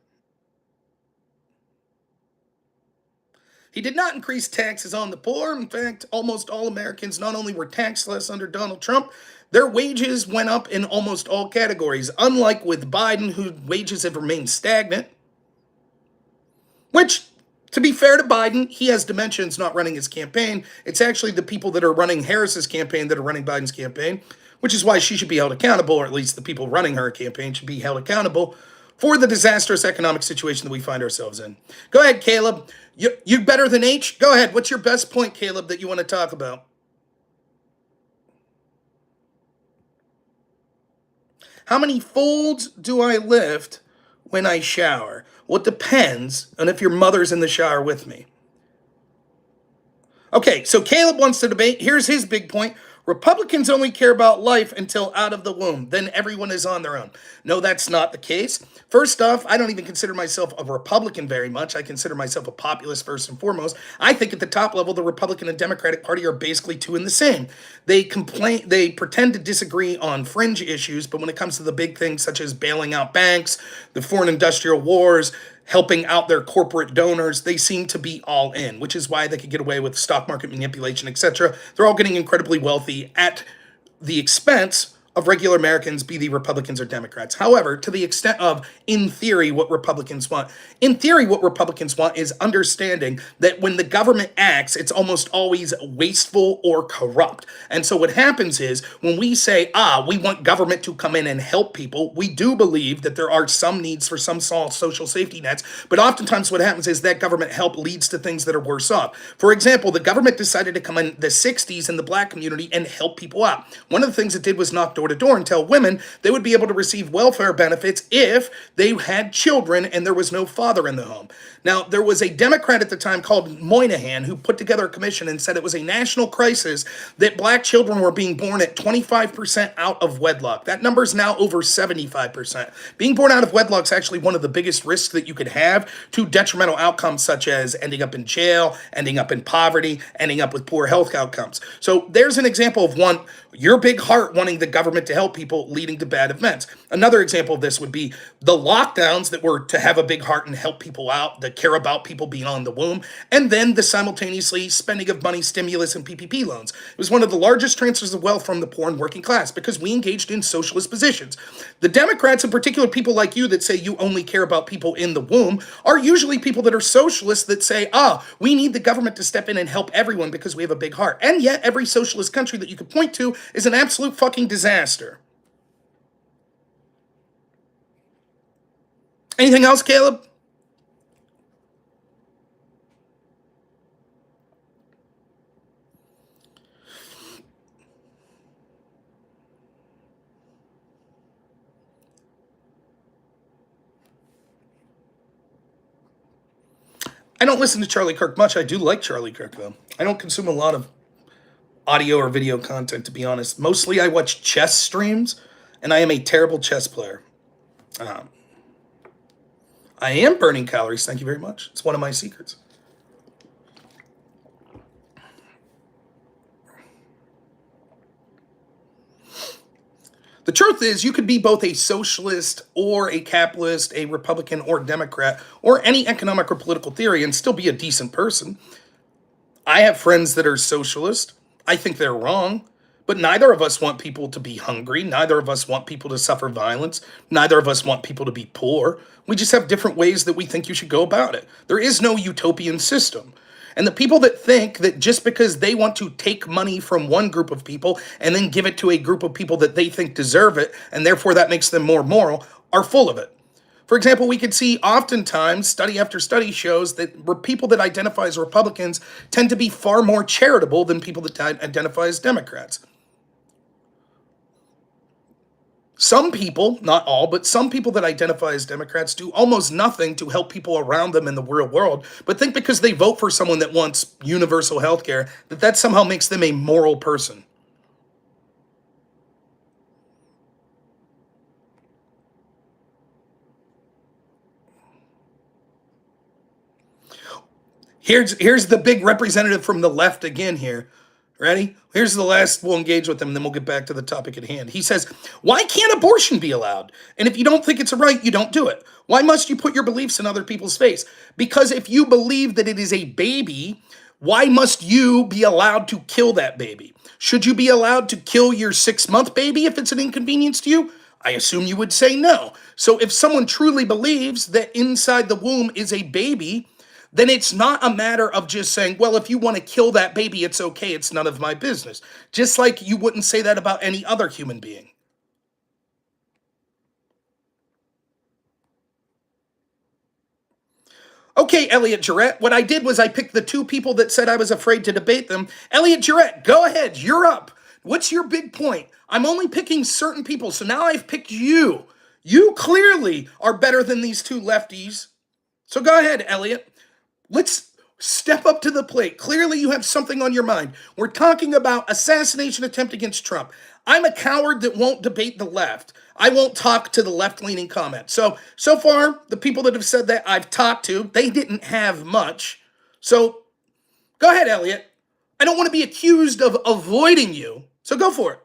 He did not increase taxes on the poor. In fact, almost all Americans not only were taxed less under Donald Trump, their wages went up in almost all categories, unlike with Biden, whose wages have remained stagnant. Which, to be fair to Biden, he has dementia and is not running his campaign. It's actually the people that are running Harris's campaign that are running Biden's campaign, which is why she should be held accountable, or at least the people running her campaign should be held accountable for the disastrous economic situation that we find ourselves in. Go ahead, Caleb. You better than H? Go ahead. What's your best point, Caleb, that you want to talk about? How many folds do I lift when I shower? Well, it depends on if your mother's in the shower with me. Okay, so Caleb wants to debate. Here's his big point. Republicans only care about life until out of the womb. Then everyone is on their own. No, that's not the case. First off, I don't even consider myself a Republican very much. I consider myself a populist first and foremost. I think at the top level, the Republican and Democratic Party are basically two in the same. They pretend to disagree on fringe issues, but when it comes to the big things such as bailing out banks, the foreign industrial wars, helping out their corporate donors, they seem to be all in, which is why they could get away with stock market manipulation, etc. They're all getting incredibly wealthy at the expense of regular Americans, be they Republicans or Democrats. However, to the extent of, in theory, what Republicans want. In theory, what Republicans want is understanding that when the government acts, it's almost always wasteful or corrupt. And so what happens is, when we say, we want government to come in and help people, we do believe that there are some needs for some social safety nets, but oftentimes what happens is that government help leads to things that are worse off. For example, the government decided to come in the 60s in the black community and help people out. One of the things it did was knock door to door and tell women they would be able to receive welfare benefits if they had children and there was no father in the home. Now, there was a Democrat at the time called Moynihan who put together a commission and said it was a national crisis that black children were being born at 25% out of wedlock. That number is now over 75%. Being born out of wedlock is actually one of the biggest risks that you could have to detrimental outcomes such as ending up in jail, ending up in poverty, ending up with poor health outcomes. So there's an example of one, your big heart wanting the government to help people leading to bad events. Another example of this would be the lockdowns that were to have a big heart and help people out, that care about people being on the womb, and then the simultaneously spending of money, stimulus, and PPP loans. It was one of the largest transfers of wealth from the poor and working class because we engaged in socialist positions. The Democrats, in particular, people like you that say you only care about people in the womb, are usually people that are socialists that say, we need the government to step in and help everyone because we have a big heart. And yet, every socialist country that you could point to is an absolute fucking disaster. Anything else, Caleb? I don't listen to Charlie Kirk much. I do like Charlie Kirk, though. I don't consume a lot of audio or video content, to be honest. Mostly I watch chess streams, and I am a terrible chess player. I am burning calories, thank you very much. It's one of my secrets. The truth is, you could be both a socialist or a capitalist, a Republican or Democrat, or any economic or political theory and still be a decent person. I have friends that are socialist. I think they're wrong, but neither of us want people to be hungry. Neither of us want people to suffer violence. Neither of us want people to be poor. We just have different ways that we think you should go about it. There is no utopian system. And the people that think that just because they want to take money from one group of people and then give it to a group of people that they think deserve it, and therefore that makes them more moral, are full of it. For example, we could see oftentimes, study after study shows that people that identify as Republicans tend to be far more charitable than people that identify as Democrats. Some people, not all, but some people that identify as Democrats do almost nothing to help people around them in the real world, but think because they vote for someone that wants universal health care, that somehow makes them a moral person. Here's the big representative from the left again here. Ready? Here's the last. We'll engage with him, and then we'll get back to the topic at hand. He says, why can't abortion be allowed? And if you don't think it's a right, you don't do it. Why must you put your beliefs in other people's face? Because if you believe that it is a baby, why must you be allowed to kill that baby? Should you be allowed to kill your 6-month baby if it's an inconvenience to you? I assume you would say no. So if someone truly believes that inside the womb is a baby, then it's not a matter of just saying, well, if you want to kill that baby, it's okay, it's none of my business. Just like you wouldn't say that about any other human being. Okay, Elliot Jarrett, what I did was I picked the 2 people that said I was afraid to debate them. Elliot Jarrett, go ahead, you're up. What's your big point? I'm only picking certain people, so now I've picked you. You clearly are better than these 2 lefties. So go ahead, Elliot. Let's step up to the plate. Clearly, you have something on your mind. We're talking about assassination attempt against Trump. I'm a coward that won't debate the left. I won't talk to the left-leaning comments. So far, the people that have said that I've talked to, they didn't have much. So go ahead, Elliot. I don't want to be accused of avoiding you. So go for it.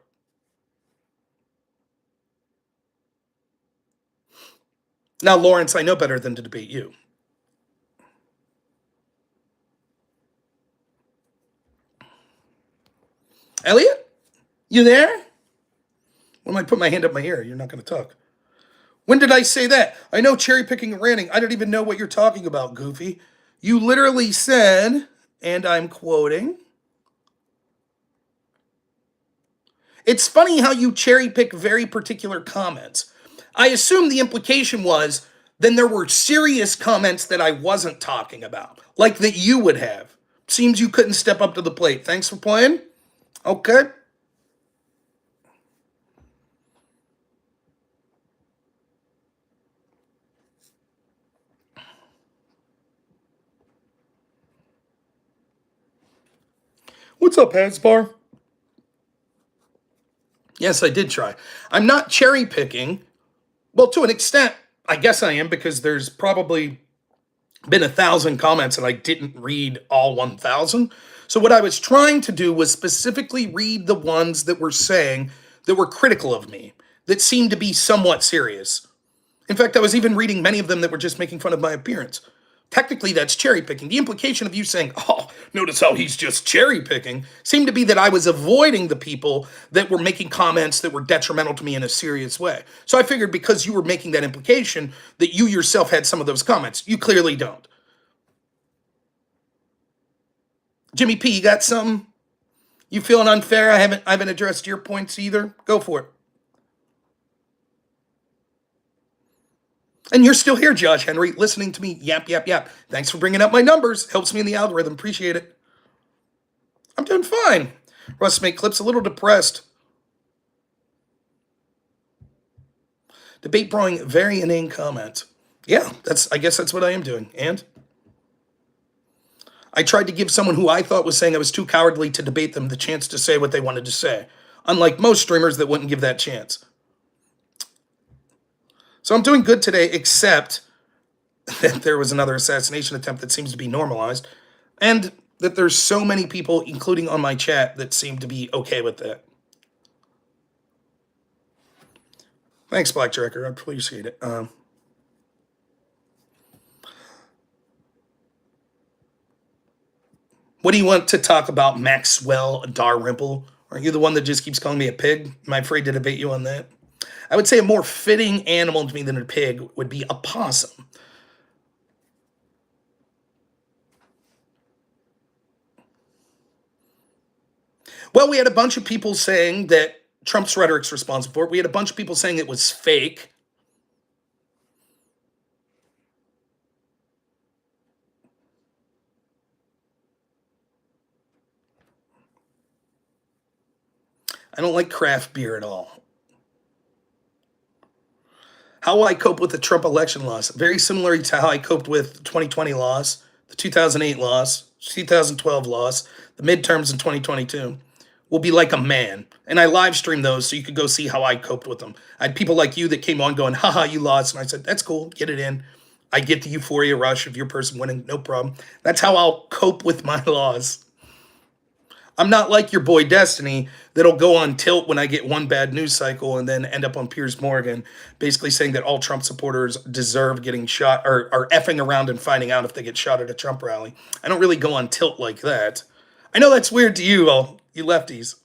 Now, Lawrence, I know better than to debate you. Elliot, you there? When I put my hand up my ear, you're not going to talk. When did I say that? I know cherry picking and ranting. I don't even know what you're talking about, Goofy. You literally said, and I'm quoting, it's funny how you cherry pick very particular comments. I assume the implication was then there were serious comments that I wasn't talking about, like that you would have. Seems you couldn't step up to the plate. Thanks for playing. Okay. What's up, Hasbar? Yes, I did try. I'm not cherry picking. Well, to an extent, I guess I am, because there's probably been 1,000 comments and I didn't read all 1,000. So what I was trying to do was specifically read the ones that were saying that were critical of me, that seemed to be somewhat serious. In fact, I was even reading many of them that were just making fun of my appearance. Technically, that's cherry picking. The implication of you saying, oh, notice how he's just cherry picking, seemed to be that I was avoiding the people that were making comments that were detrimental to me in a serious way. So I figured because you were making that implication that you yourself had some of those comments. You clearly don't. Jimmy P, you got some? You feeling unfair? I haven't addressed your points either. Go for it. And you're still here, Josh Henry, listening to me yap, yap, yap. Thanks for bringing up my numbers. Helps me in the algorithm. Appreciate it. I'm doing fine. Russ Make Clips, a little depressed. Debate brawling, very inane comment. Yeah, I guess that's what I am doing. And I tried to give someone who I thought was saying I was too cowardly to debate them the chance to say what they wanted to say. Unlike most streamers that wouldn't give that chance. So I'm doing good today, except that there was another assassination attempt that seems to be normalized, and that there's so many people, including on my chat, that seem to be okay with that. Thanks, Black Tracker. I appreciate it. What do you want to talk about, Maxwell Dalrymple? Are you the one that just keeps calling me a pig? Am I afraid to debate you on that? I would say a more fitting animal to me than a pig would be a possum. Well, we had a bunch of people saying that Trump's rhetoric's responsible for it. We had a bunch of people saying it was fake. I don't like craft beer at all. How will I cope with the Trump election loss? Very similar to how I coped with the 2020 loss, the 2008 loss, 2012 loss, the midterms in 2022. Will be like a man. And I live streamed those so you could go see how I coped with them. I had people like you that came on going, haha, you lost. And I said, that's cool, get it in. I get the euphoria rush of your person winning, no problem. That's how I'll cope with my loss. I'm not like your boy Destiny that'll go on tilt when I get one bad news cycle and then end up on Piers Morgan, basically saying that all Trump supporters deserve getting shot or are effing around and finding out if they get shot at a Trump rally. I don't really go on tilt like that. I know that's weird to you all, you lefties.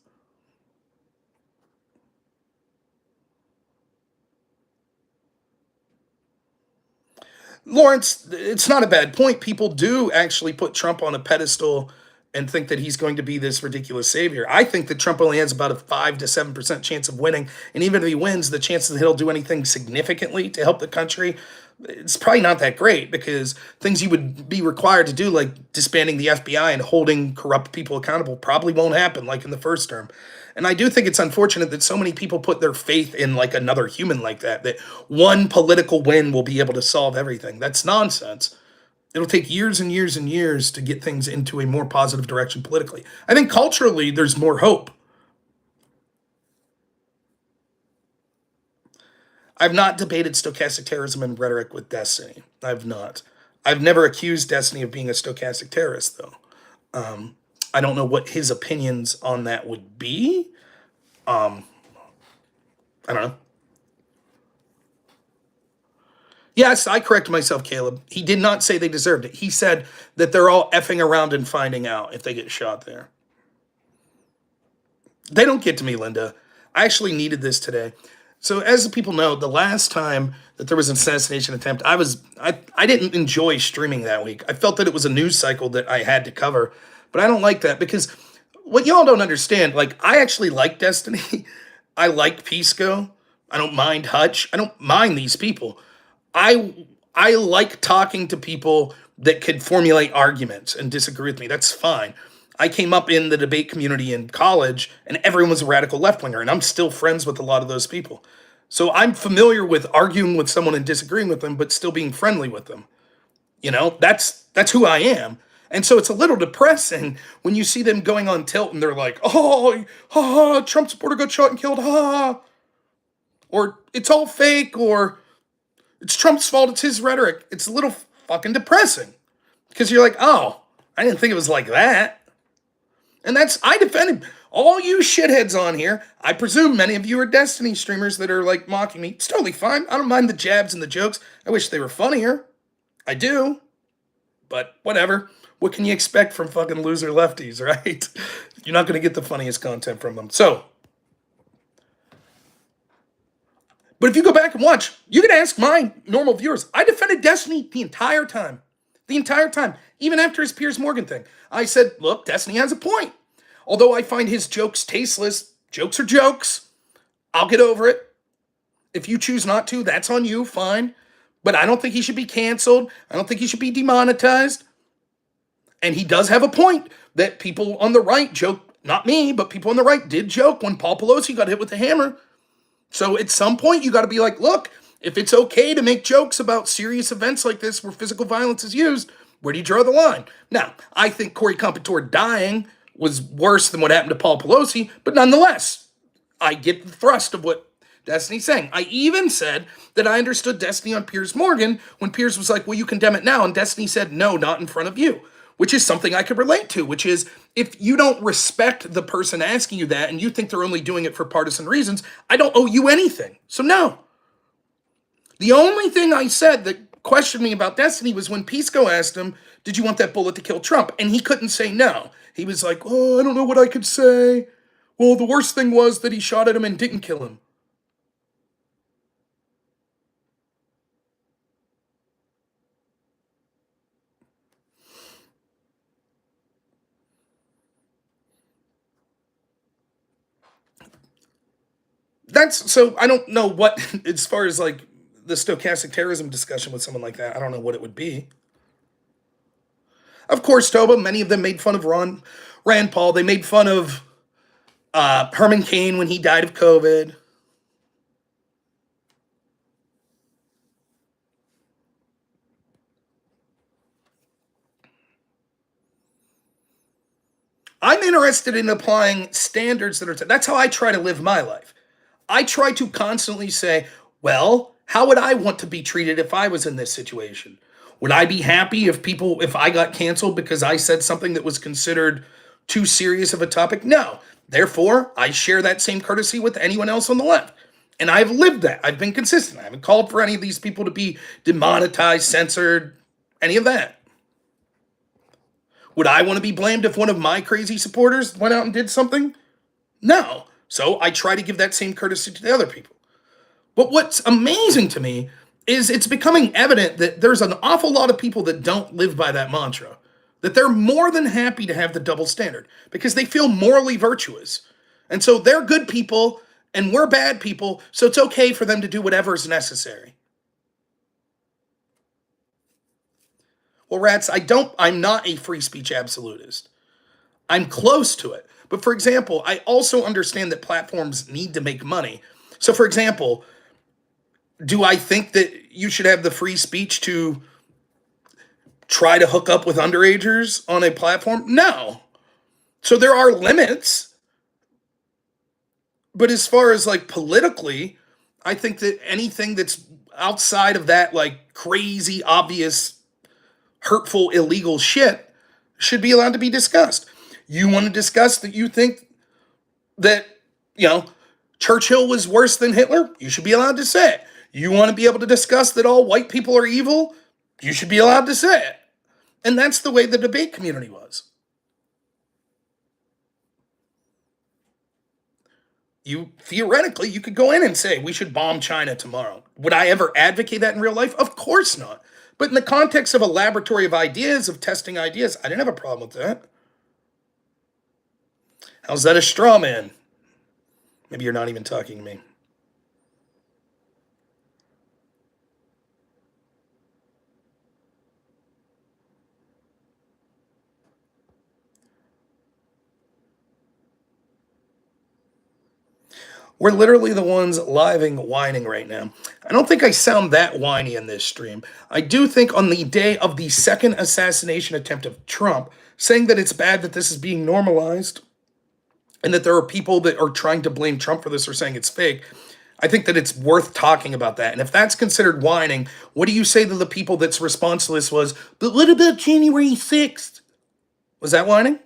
Lawrence, it's not a bad point. People do actually put Trump on a pedestal and think that he's going to be this ridiculous savior. I think that Trump only has about a 5 to 7% chance of winning. And even if he wins, the chances that he'll do anything significantly to help the country, it's probably not that great because things you would be required to do, like disbanding the FBI and holding corrupt people accountable, probably won't happen like in the first term. And I do think it's unfortunate that so many people put their faith in like another human like that one political win will be able to solve everything. That's nonsense. It'll take years and years and years to get things into a more positive direction politically. I think culturally, there's more hope. I've not debated stochastic terrorism and rhetoric with Destiny. I've not. I've never accused Destiny of being a stochastic terrorist, though. I don't know what his opinions on that would be. I don't know. Yes, I correct myself, Caleb. He did not say they deserved it. He said that they're all effing around and finding out if they get shot there. They don't get to me, Linda. I actually needed this today. So as the people know, the last time that there was an assassination attempt, I didn't enjoy streaming that week. I felt that it was a news cycle that I had to cover. But I don't like that because what y'all don't understand, like I actually like Destiny. I like Pisco. I don't mind Hutch. I don't mind these people. I like talking to people that could formulate arguments and disagree with me. That's fine. I came up in the debate community in college, and everyone was a radical left winger, and I'm still friends with a lot of those people. So I'm familiar with arguing with someone and disagreeing with them, but still being friendly with them. That's who I am. And so it's a little depressing when you see them going on tilt and they're like, oh, ha, Trump supporter got shot and killed, ha, or it's all fake, or it's Trump's fault. It's his rhetoric. It's a little fucking depressing because you're like, oh, I didn't think it was like that. And I defended all you shitheads on here. I presume many of you are Destiny streamers that are like mocking me. It's totally fine. I don't mind the jabs and the jokes. I wish they were funnier. I do. But whatever. What can you expect from fucking loser lefties, right? You're not going to get the funniest content from them. So, but if you go back and watch, you can ask my normal viewers. I defended Destiny the entire time. The entire time. Even after his Piers Morgan thing. I said, look, Destiny has a point. Although I find his jokes tasteless, jokes are jokes. I'll get over it. If you choose not to, that's on you, fine. But I don't think he should be canceled. I don't think he should be demonetized. And he does have a point that people on the right joke, not me, but people on the right did joke when Paul Pelosi got hit with the hammer. So at some point, you got to be like, look, if it's okay to make jokes about serious events like this where physical violence is used, where do you draw the line? Now, I think Corey Competore dying was worse than what happened to Paul Pelosi, but nonetheless, I get the thrust of what Destiny's saying. I even said that I understood Destiny on Piers Morgan when Piers was like, well, you condemn it now, and Destiny said, no, not in front of you, which is something I could relate to, which is if you don't respect the person asking you that and you think they're only doing it for partisan reasons, I don't owe you anything. So no. The only thing I said that questioned me about Destiny was when Pisco asked him, did you want that bullet to kill Trump? And he couldn't say no. He was like, oh, I don't know what I could say. Well, the worst thing was that he shot at him and didn't kill him. That's so I don't know what as far as like the stochastic terrorism discussion with someone like that, I don't know what it would be. Of course, Toba, many of them made fun of Rand Paul. They made fun of Herman Cain when he died of COVID. I'm interested in applying standards that are, that's how I try to live my life. I try to constantly say, well, how would I want to be treated if I was in this situation? Would I be happy if I got canceled because I said something that was considered too serious of a topic? No. Therefore, I share that same courtesy with anyone else on the left. And I've lived that. I've been consistent. I haven't called for any of these people to be demonetized, censored, any of that. Would I want to be blamed if one of my crazy supporters went out and did something? No. So I try to give that same courtesy to the other people. But what's amazing to me is it's becoming evident that there's an awful lot of people that don't live by that mantra, that they're more than happy to have the double standard because they feel morally virtuous. And so they're good people and we're bad people, so it's okay for them to do whatever is necessary. Well, rats, I'm not a free speech absolutist. I'm close to it. But for example, I also understand that platforms need to make money. So for example, do I think that you should have the free speech to try to hook up with underagers on a platform? No. So there are limits. But as far as like politically, I think that anything that's outside of that like crazy, obvious, hurtful, illegal shit should be allowed to be discussed. You want to discuss that you think that, Churchill was worse than Hitler? You should be allowed to say it. You want to be able to discuss that all white people are evil? You should be allowed to say it. And that's the way the debate community was. Theoretically, you could go in and say, we should bomb China tomorrow. Would I ever advocate that in real life? Of course not. But in the context of a laboratory of ideas, of testing ideas, I didn't have a problem with that. How's that a straw man? Maybe you're not even talking to me. We're literally the ones living whining right now. I don't think I sound that whiny in this stream. I do think on the day of the second assassination attempt of Trump, saying that it's bad that this is being normalized and that there are people that are trying to blame Trump for this or saying it's fake, I think that it's worth talking about that. And if that's considered whining, what do you say to the people that's response to this was, but what about January 6th? Was that whining?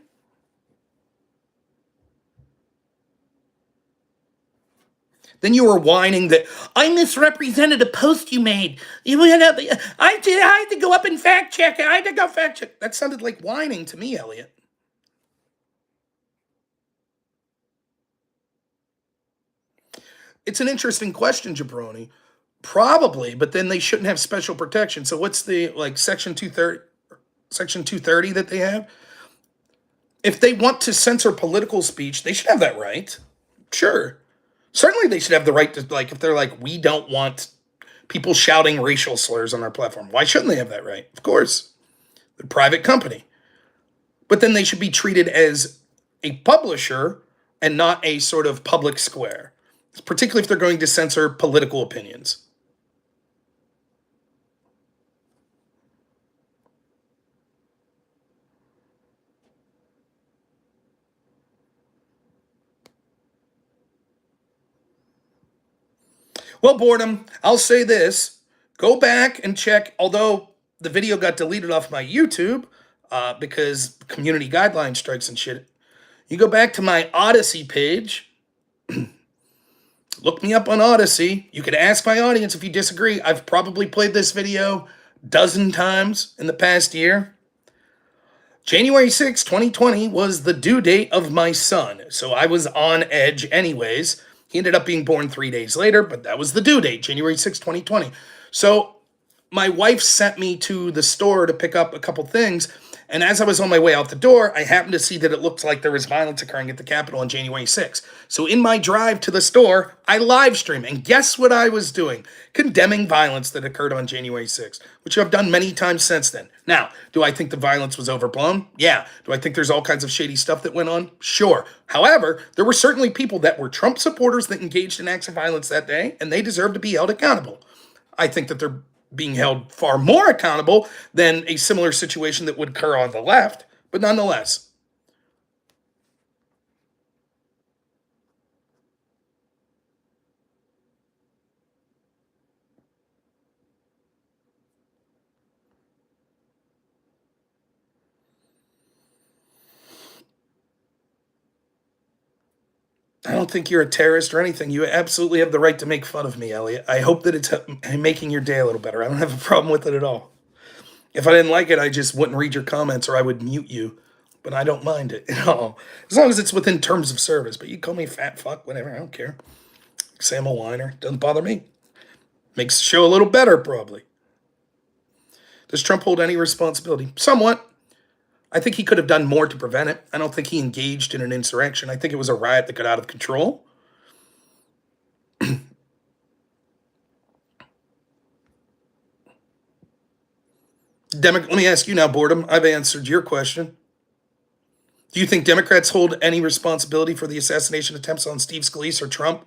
Then you were whining that I misrepresented a post you made. I had to go up and fact check it. I had to go fact check. That sounded like whining to me, Elliot. It's an interesting question, Jabroni. Probably, but then they shouldn't have special protection. So what's the section 230 that they have? If they want to censor political speech, they should have that right. Sure. Certainly they should have the right to, if they're like, we don't want people shouting racial slurs on our platform. Why shouldn't they have that right? Of course. They're a private company. But then they should be treated as a publisher and not a sort of public square, particularly if they're going to censor political opinions. Well, boredom, I'll say this. Go back and check, although the video got deleted off my YouTube because community guideline strikes and shit. You go back to my Odyssey page. Look me up on Odyssey. You can ask my audience if you disagree. I've probably played this video a dozen times in the past year. January 6, 2020 was the due date of my son. So I was on edge anyways. He ended up being born 3 days later, but that was the due date, January 6, 2020. So my wife sent me to the store to pick up a couple things, And as I was on my way out the door, I happened to see that it looked like there was violence occurring at the Capitol on January 6th. So in my drive to the store, I live streamed. And guess what I was doing? Condemning violence that occurred on January 6th, which I've done many times since then. Now, do I think the violence was overblown? Yeah. Do I think there's all kinds of shady stuff that went on? Sure. However, there were certainly people that were Trump supporters that engaged in acts of violence that day, and they deserve to be held accountable. I think that they're being held far more accountable than a similar situation that would occur on the left, but nonetheless. I don't think you're a terrorist or anything. You absolutely have the right to make fun of me, Elliot. I hope that it's making your day a little better. I don't have a problem with it at all. If I didn't like it, I just wouldn't read your comments or I would mute you. But I don't mind it at all. As long as it's within terms of service. But you call me fat fuck, whatever. I don't care. Say I'm a whiner. Doesn't bother me. Makes the show a little better, probably. Does Trump hold any responsibility? Somewhat. I think he could have done more to prevent it. I don't think he engaged in an insurrection. I think it was a riot that got out of control. Let me ask you now, Boredom. I've answered your question. Do you think Democrats hold any responsibility for the assassination attempts on Steve Scalise or Trump?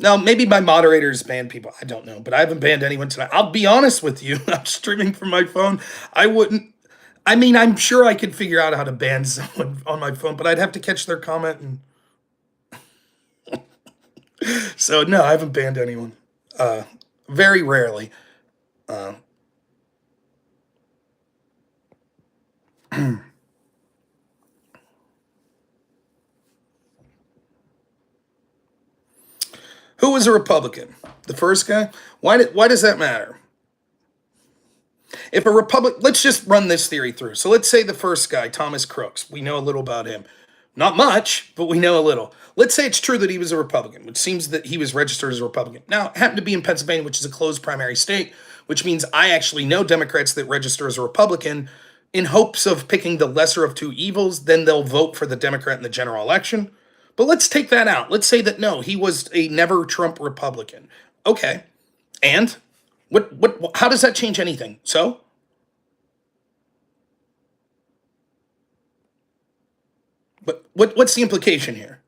Now, maybe my moderators ban people. I don't know, but I haven't banned anyone tonight. I'll be honest with you. I'm streaming from my phone. I wouldn't. I mean, I'm sure I could figure out how to ban someone on my phone, but I'd have to catch their comment. And so, no, I haven't banned anyone. Very rarely. Who was a Republican? The first guy? Why does that matter? If a let's just run this theory through. So let's say the first guy, Thomas Crooks, we know a little about him. Not much, but we know a little. Let's say it's true that he was a Republican, which seems that he was registered as a Republican. Now, it happened to be in Pennsylvania, which is a closed primary state, which means I actually know Democrats that register as a Republican in hopes of picking the lesser of two evils. Then they'll vote for the Democrat in the general election. But let's take that out. Let's say that no, he was a never Trump Republican. Okay. And how does that change anything? So but what's the implication here?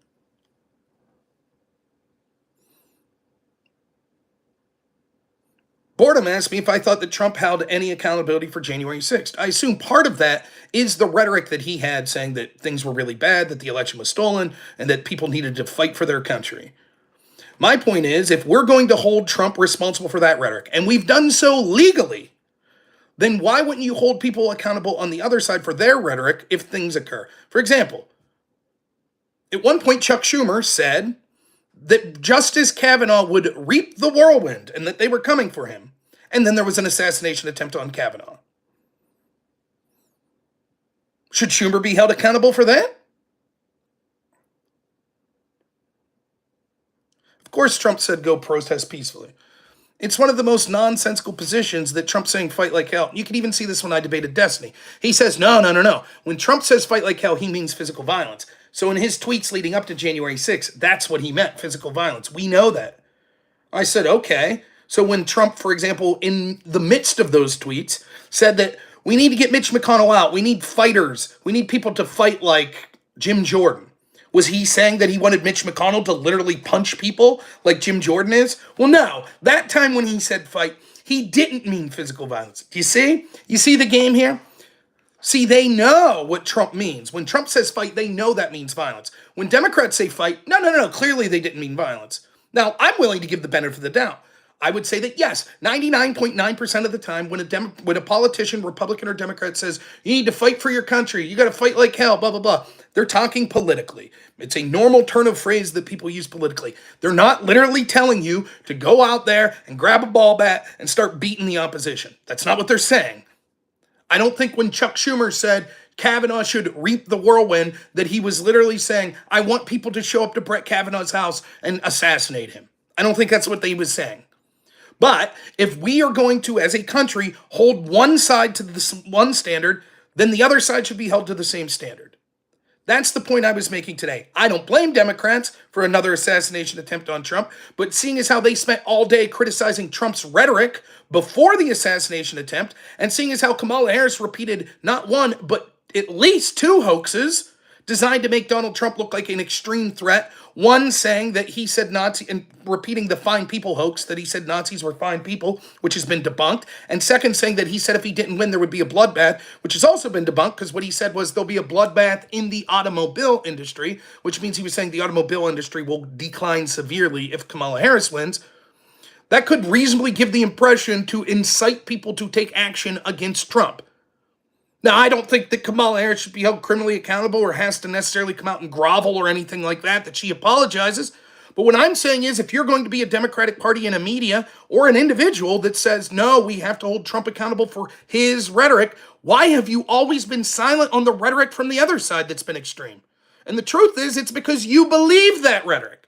Boredom asked me if I thought that Trump held any accountability for January 6th. I assume part of that is the rhetoric that he had saying that things were really bad, that the election was stolen, and that people needed to fight for their country. My point is, if we're going to hold Trump responsible for that rhetoric, and we've done so legally, then why wouldn't you hold people accountable on the other side for their rhetoric if things occur? For example, at one point, Chuck Schumer said that Justice Kavanaugh would reap the whirlwind and that they were coming for him. And then there was an assassination attempt on Kavanaugh. Should Schumer be held accountable for that? Of course, Trump said go protest peacefully. It's one of the most nonsensical positions that Trump's saying fight like hell. You can even see this when I debated Destiny. He says, no. When Trump says fight like hell, he means physical violence. So in his tweets leading up to January 6th, that's what he meant, physical violence. We know that. I said, okay. So when Trump, for example, in the midst of those tweets, said that we need to get Mitch McConnell out, we need fighters, we need people to fight like Jim Jordan. Was he saying that he wanted Mitch McConnell to literally punch people like Jim Jordan is? Well, no. That time when he said fight, he didn't mean physical violence. Do you see? You see the game here? See, they know what Trump means. When Trump says fight, they know that means violence. When Democrats say fight, no. Clearly they didn't mean violence. Now, I'm willing to give the benefit of the doubt. I would say that yes, 99.9% of the time when a politician, Republican or Democrat, says you need to fight for your country, you got to fight like hell, blah, blah, blah, they're talking politically. It's a normal turn of phrase that people use politically. They're not literally telling you to go out there and grab a ball bat and start beating the opposition. That's not what they're saying. I don't think when Chuck Schumer said Kavanaugh should reap the whirlwind, that he was literally saying, I want people to show up to Brett Kavanaugh's house and assassinate him. I don't think that's what he was saying. But if we are going to, as a country, hold one side to this one standard, then the other side should be held to the same standard. That's the point I was making today. I don't blame Democrats for another assassination attempt on Trump, but seeing as how they spent all day criticizing Trump's rhetoric before the assassination attempt, and seeing as how Kamala Harris repeated not one, but at least two hoaxes designed to make Donald Trump look like an extreme threat. One saying that he said Nazi, and repeating the fine people hoax, that he said Nazis were fine people, which has been debunked. And second, saying that he said if he didn't win, there would be a bloodbath, which has also been debunked, because what he said was there'll be a bloodbath in the automobile industry, which means he was saying the automobile industry will decline severely if Kamala Harris wins. That could reasonably give the impression to incite people to take action against Trump. Now, I don't think that Kamala Harris should be held criminally accountable or has to necessarily come out and grovel or anything like that she apologizes. But what I'm saying is, if you're going to be a Democratic Party in a media or an individual that says, no, we have to hold Trump accountable for his rhetoric, why have you always been silent on the rhetoric from the other side that's been extreme? And the truth is, it's because you believe that rhetoric.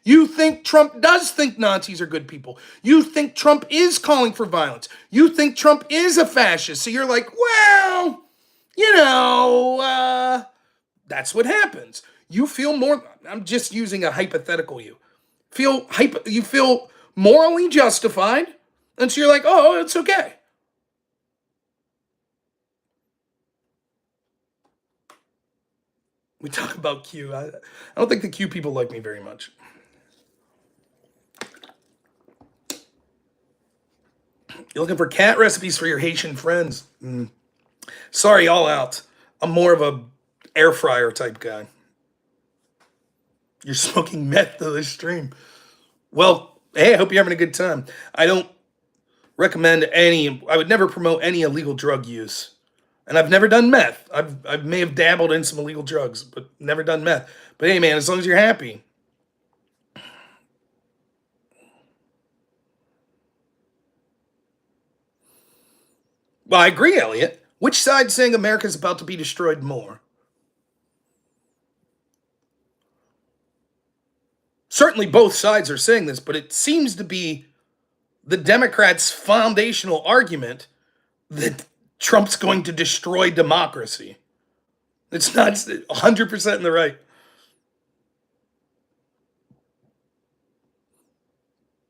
You think Trump does think Nazis are good people. You think Trump is calling for violence. You think Trump is a fascist. So you're like, well, that's what happens. You feel more, I'm just using a hypothetical you feel morally justified, and so you're like, oh, it's okay. We talk about Q. I don't think the Q people like me very much. You're looking for cat recipes for your Haitian friends. Sorry, all out. I'm more of a air fryer type guy. You're smoking meth to this stream. Well, hey, I hope you're having a good time. I don't recommend I would never promote any illegal drug use. And I've never done meth. I may have dabbled in some illegal drugs, but never done meth. But hey, man, as long as you're happy. Well, I agree, Elliot. Which side's saying America's about to be destroyed more? Certainly both sides are saying this, but it seems to be the Democrats' foundational argument that Trump's going to destroy democracy. It's not 100% in the right.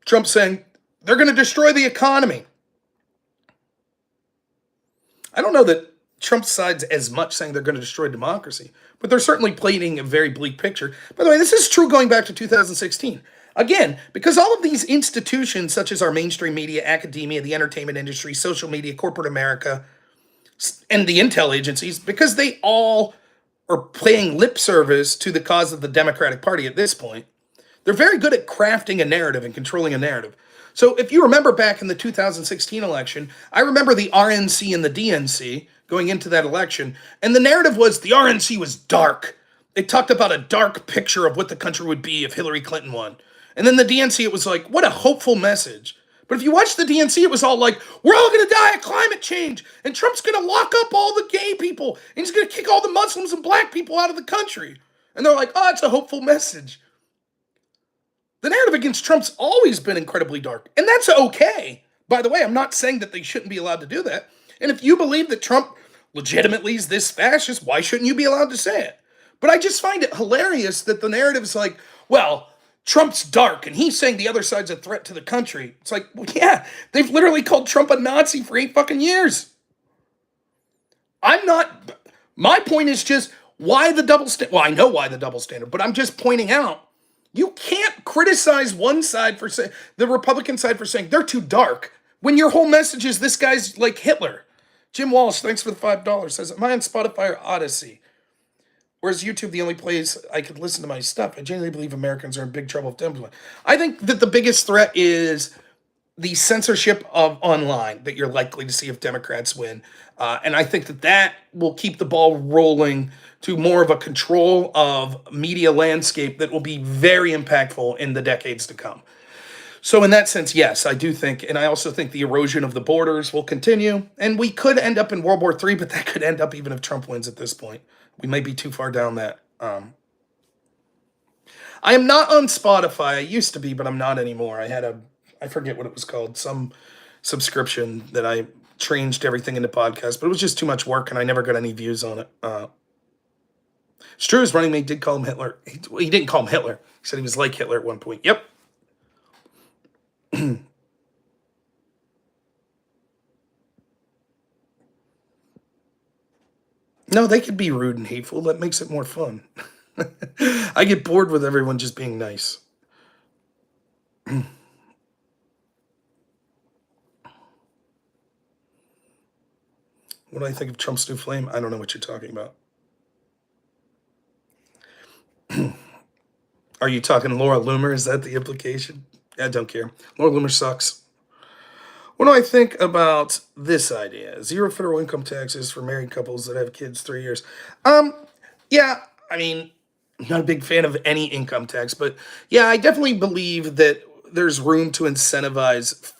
Trump's saying they're going to destroy the economy. I don't know that Trump's side's as much saying they're going to destroy democracy, but they're certainly painting a very bleak picture. By the way, this is true going back to 2016. Again, because all of these institutions, such as our mainstream media, academia, the entertainment industry, social media, corporate America, and the intel agencies, because they all are paying lip service to the cause of the Democratic Party at this point, they're very good at crafting a narrative and controlling a narrative. So if you remember back in the 2016 election, I remember the RNC and the DNC going into that election, and the narrative was the RNC was dark. They talked about a dark picture of what the country would be if Hillary Clinton won. And then the DNC, it was like, what a hopeful message. But if you watch the DNC, it was all like, we're all going to die of climate change, and Trump's going to lock up all the gay people, and he's going to kick all the Muslims and black people out of the country. And they're like, oh, it's a hopeful message. The narrative against Trump's always been incredibly dark, and that's okay. By the way, I'm not saying that they shouldn't be allowed to do that. And if you believe that Trump legitimately is this fascist, why shouldn't you be allowed to say it? But I just find it hilarious that the narrative is like, well, Trump's dark, and he's saying the other side's a threat to the country. It's like, well, yeah, they've literally called Trump a Nazi for 8 fucking years. My point is just, why the double standard? Well, I know why the double standard, but I'm just pointing out, you can't criticize one side for saying, the Republican side for saying they're too dark, when your whole message is this guy's like Hitler. Jim Walsh, thanks for the $5, says, am I on Spotify or Odyssey? Or is YouTube the only place I could listen to my stuff? I genuinely believe Americans are in big trouble with democracy. I think that the biggest threat is the censorship of online that you're likely to see if Democrats win. And I think that that will keep the ball rolling to more of a control of media landscape that will be very impactful in the decades to come. So in that sense, yes, I do think, and I also think the erosion of the borders will continue, and we could end up in World War III, but that could end up even if Trump wins at this point. We might be too far down that. I am not on Spotify. I used to be, but I'm not anymore. I forget what it was called, some subscription that I changed everything into podcast, but it was just too much work, and I never got any views on it. It's true, his running mate did call him Hitler. He didn't call him Hitler. He said he was like Hitler at one point. Yep. No, they could be rude and hateful. That makes it more fun. I get bored with everyone just being nice. What do I think of Trump's new flame? I don't know what you're talking about. Are you talking Laura Loomer? Is that the implication? I don't care. Laura Loomer sucks. What do I think about this idea? Zero federal income taxes for married couples that have kids 3 years. Yeah, I mean, I'm not a big fan of any income tax, but yeah, I definitely believe that there's room to incentivize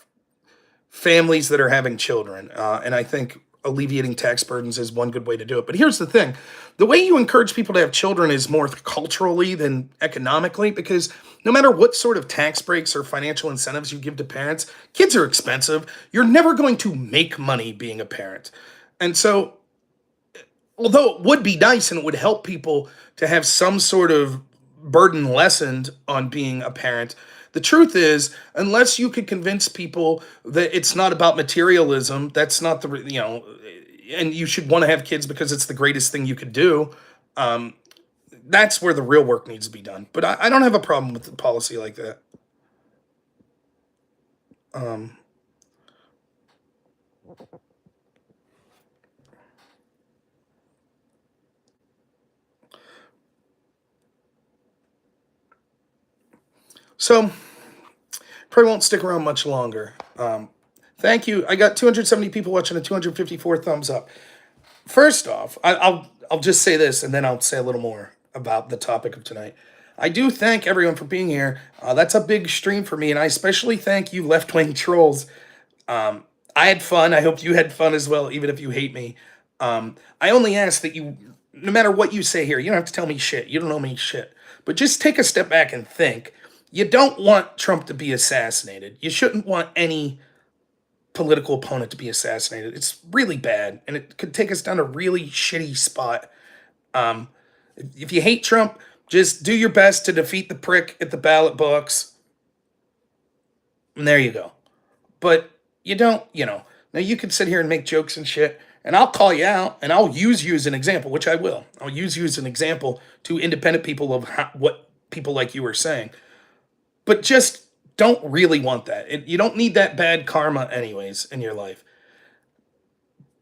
families that are having children. And I think alleviating tax burdens is one good way to do it. But here's the thing, the way you encourage people to have children is more culturally than economically, because no matter what sort of tax breaks or financial incentives you give to parents, kids are expensive. You're never going to make money being a parent. And so, although it would be nice and it would help people to have some sort of burden lessened on being a parent, the truth is, unless you could convince people that it's not about materialism, that's not and you should want to have kids because it's the greatest thing you could do. That's where the real work needs to be done. But I don't have a problem with the policy like that. Um, so probably won't stick around much longer. Thank you. I got 270 people watching and 254 thumbs up. First off, I'll just say this, and then I'll say a little more about the topic of tonight. I do thank everyone for being here. That's a big stream for me, and I especially thank you, left wing trolls. I had fun. I hope you had fun as well, even if you hate me. I only ask that you, no matter what you say here, you don't have to tell me shit. You don't know me shit. But just take a step back and think. You don't want Trump to be assassinated. You shouldn't want any political opponent to be assassinated. It's really bad, and it could take us down a really shitty spot. Um, if you hate Trump, just do your best to defeat the prick at the ballot box, and there you go. But you don't, now you can sit here and make jokes and shit, and I'll call you out, and I'll use you as an example, which I will. I'll use you as an example to independent people of what people like you are saying. But just don't really want that. You don't need that bad karma anyways in your life.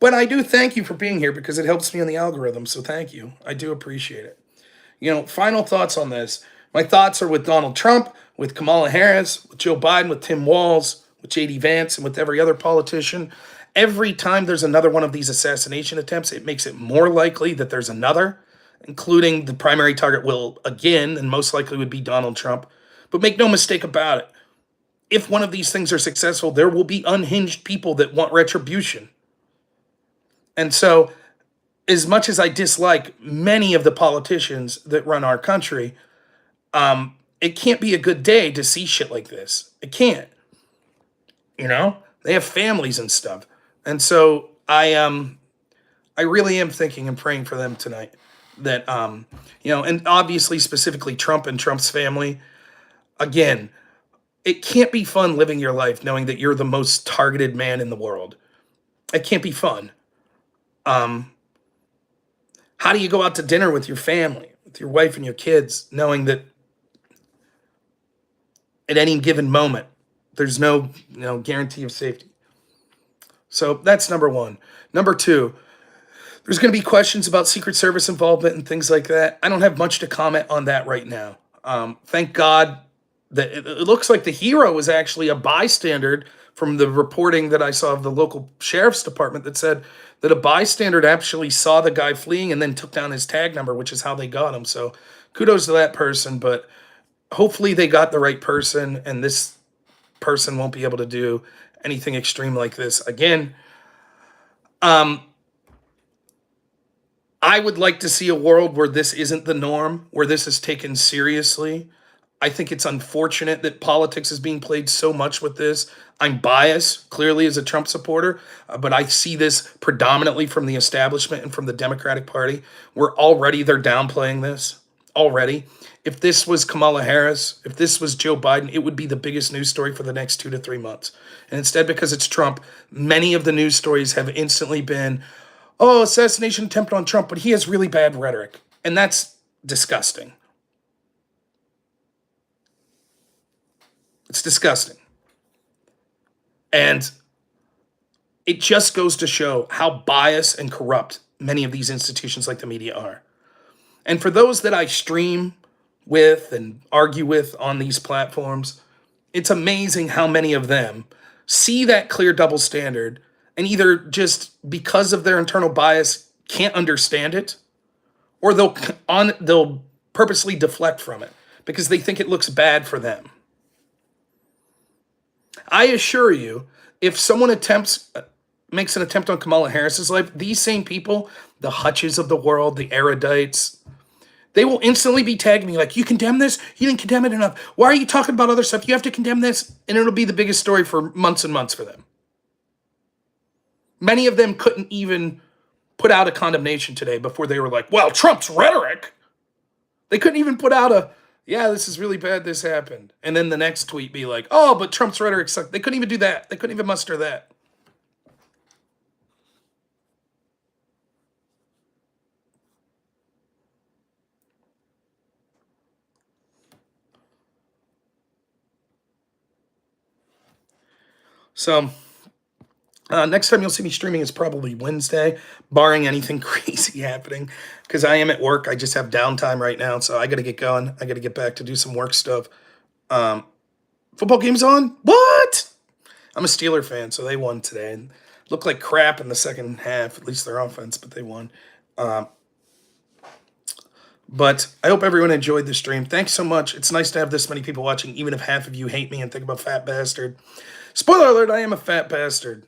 But I do thank you for being here because it helps me in the algorithm. So thank you. I do appreciate it. Final thoughts on this. My thoughts are with Donald Trump, with Kamala Harris, with Joe Biden, with Tim Walz, with J.D. Vance, and with every other politician. Every time there's another one of these assassination attempts, it makes it more likely that there's another, including the primary target will, again, and most likely would be Donald Trump. But make no mistake about it. If one of these things are successful, there will be unhinged people that want retribution. And so, as much as I dislike many of the politicians that run our country, it can't be a good day to see shit like this. It can't. They have families and stuff. And so I really am thinking and praying for them tonight. That and obviously specifically Trump and Trump's family. Again, it can't be fun living your life knowing that you're the most targeted man in the world. It can't be fun. How do you go out to dinner with your family, with your wife and your kids, knowing that at any given moment, there's no guarantee of safety? So that's number one. Number two, there's going to be questions about Secret Service involvement and things like that. I don't have much to comment on that right now. Thank God that it looks like the hero was actually a bystander from the reporting that I saw of the local sheriff's department that said that a bystander actually saw the guy fleeing and then took down his tag number, which is how they got him. So kudos to that person, but hopefully they got the right person and this person won't be able to do anything extreme like this again. I would like to see a world where this isn't the norm, where this is taken seriously. I think it's unfortunate that politics is being played so much with this. I'm biased, clearly, as a Trump supporter, but I see this predominantly from the establishment and from the Democratic Party, where already they're downplaying this. Already. If this was Kamala Harris, if this was Joe Biden, it would be the biggest news story for the next 2 to 3 months. And instead, because it's Trump, many of the news stories have instantly been, oh, assassination attempt on Trump, but he has really bad rhetoric. And that's disgusting. It's disgusting. And it just goes to show how biased and corrupt many of these institutions like the media are. And for those that I stream with and argue with on these platforms, it's amazing how many of them see that clear double standard and either just because of their internal bias can't understand it, or they'll purposely deflect from it because they think it looks bad for them. I assure you, if someone makes an attempt on Kamala Harris's life, these same people, the Hutches of the world, the erudites, they will instantly be tagging me like, you condemn this? You didn't condemn it enough. Why are you talking about other stuff? You have to condemn this. And it'll be the biggest story for months and months for them. Many of them couldn't even put out a condemnation today before they were like, well, Trump's rhetoric. They couldn't even put out yeah, this is really bad, this happened. And then the next tweet be like, oh, but Trump's rhetoric sucked. They couldn't even do that. They couldn't even muster that. So next time you'll see me streaming is probably Wednesday, barring anything crazy happening, because I am at work. I just have downtime right now, so I got to get going. I got to get back to do some work stuff. Football game's on? What? I'm a Steeler fan, so they won today. And looked like crap in the second half, at least their offense, but they won. But I hope everyone enjoyed the stream. Thanks so much. It's nice to have this many people watching, even if half of you hate me and think I'm a fat bastard. Spoiler alert, I am a fat bastard.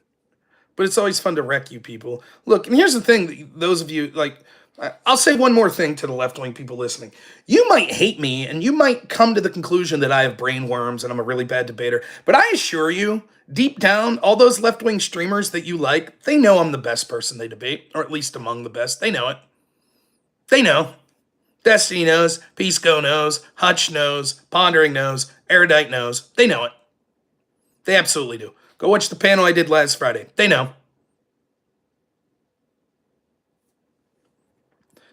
But it's always fun to wreck you people. Look, and here's the thing, those of you, like, I'll say one more thing to the left-wing people listening. You might hate me, and you might come to the conclusion that I have brain worms and I'm a really bad debater. But I assure you, deep down, all those left-wing streamers that you like, they know I'm the best person they debate, or at least among the best. They know it. They know. Destiny knows, Pisco knows, Hutch knows, Pondering knows, Erudite knows. They know it. They absolutely do. Go watch the panel I did last Friday. They know.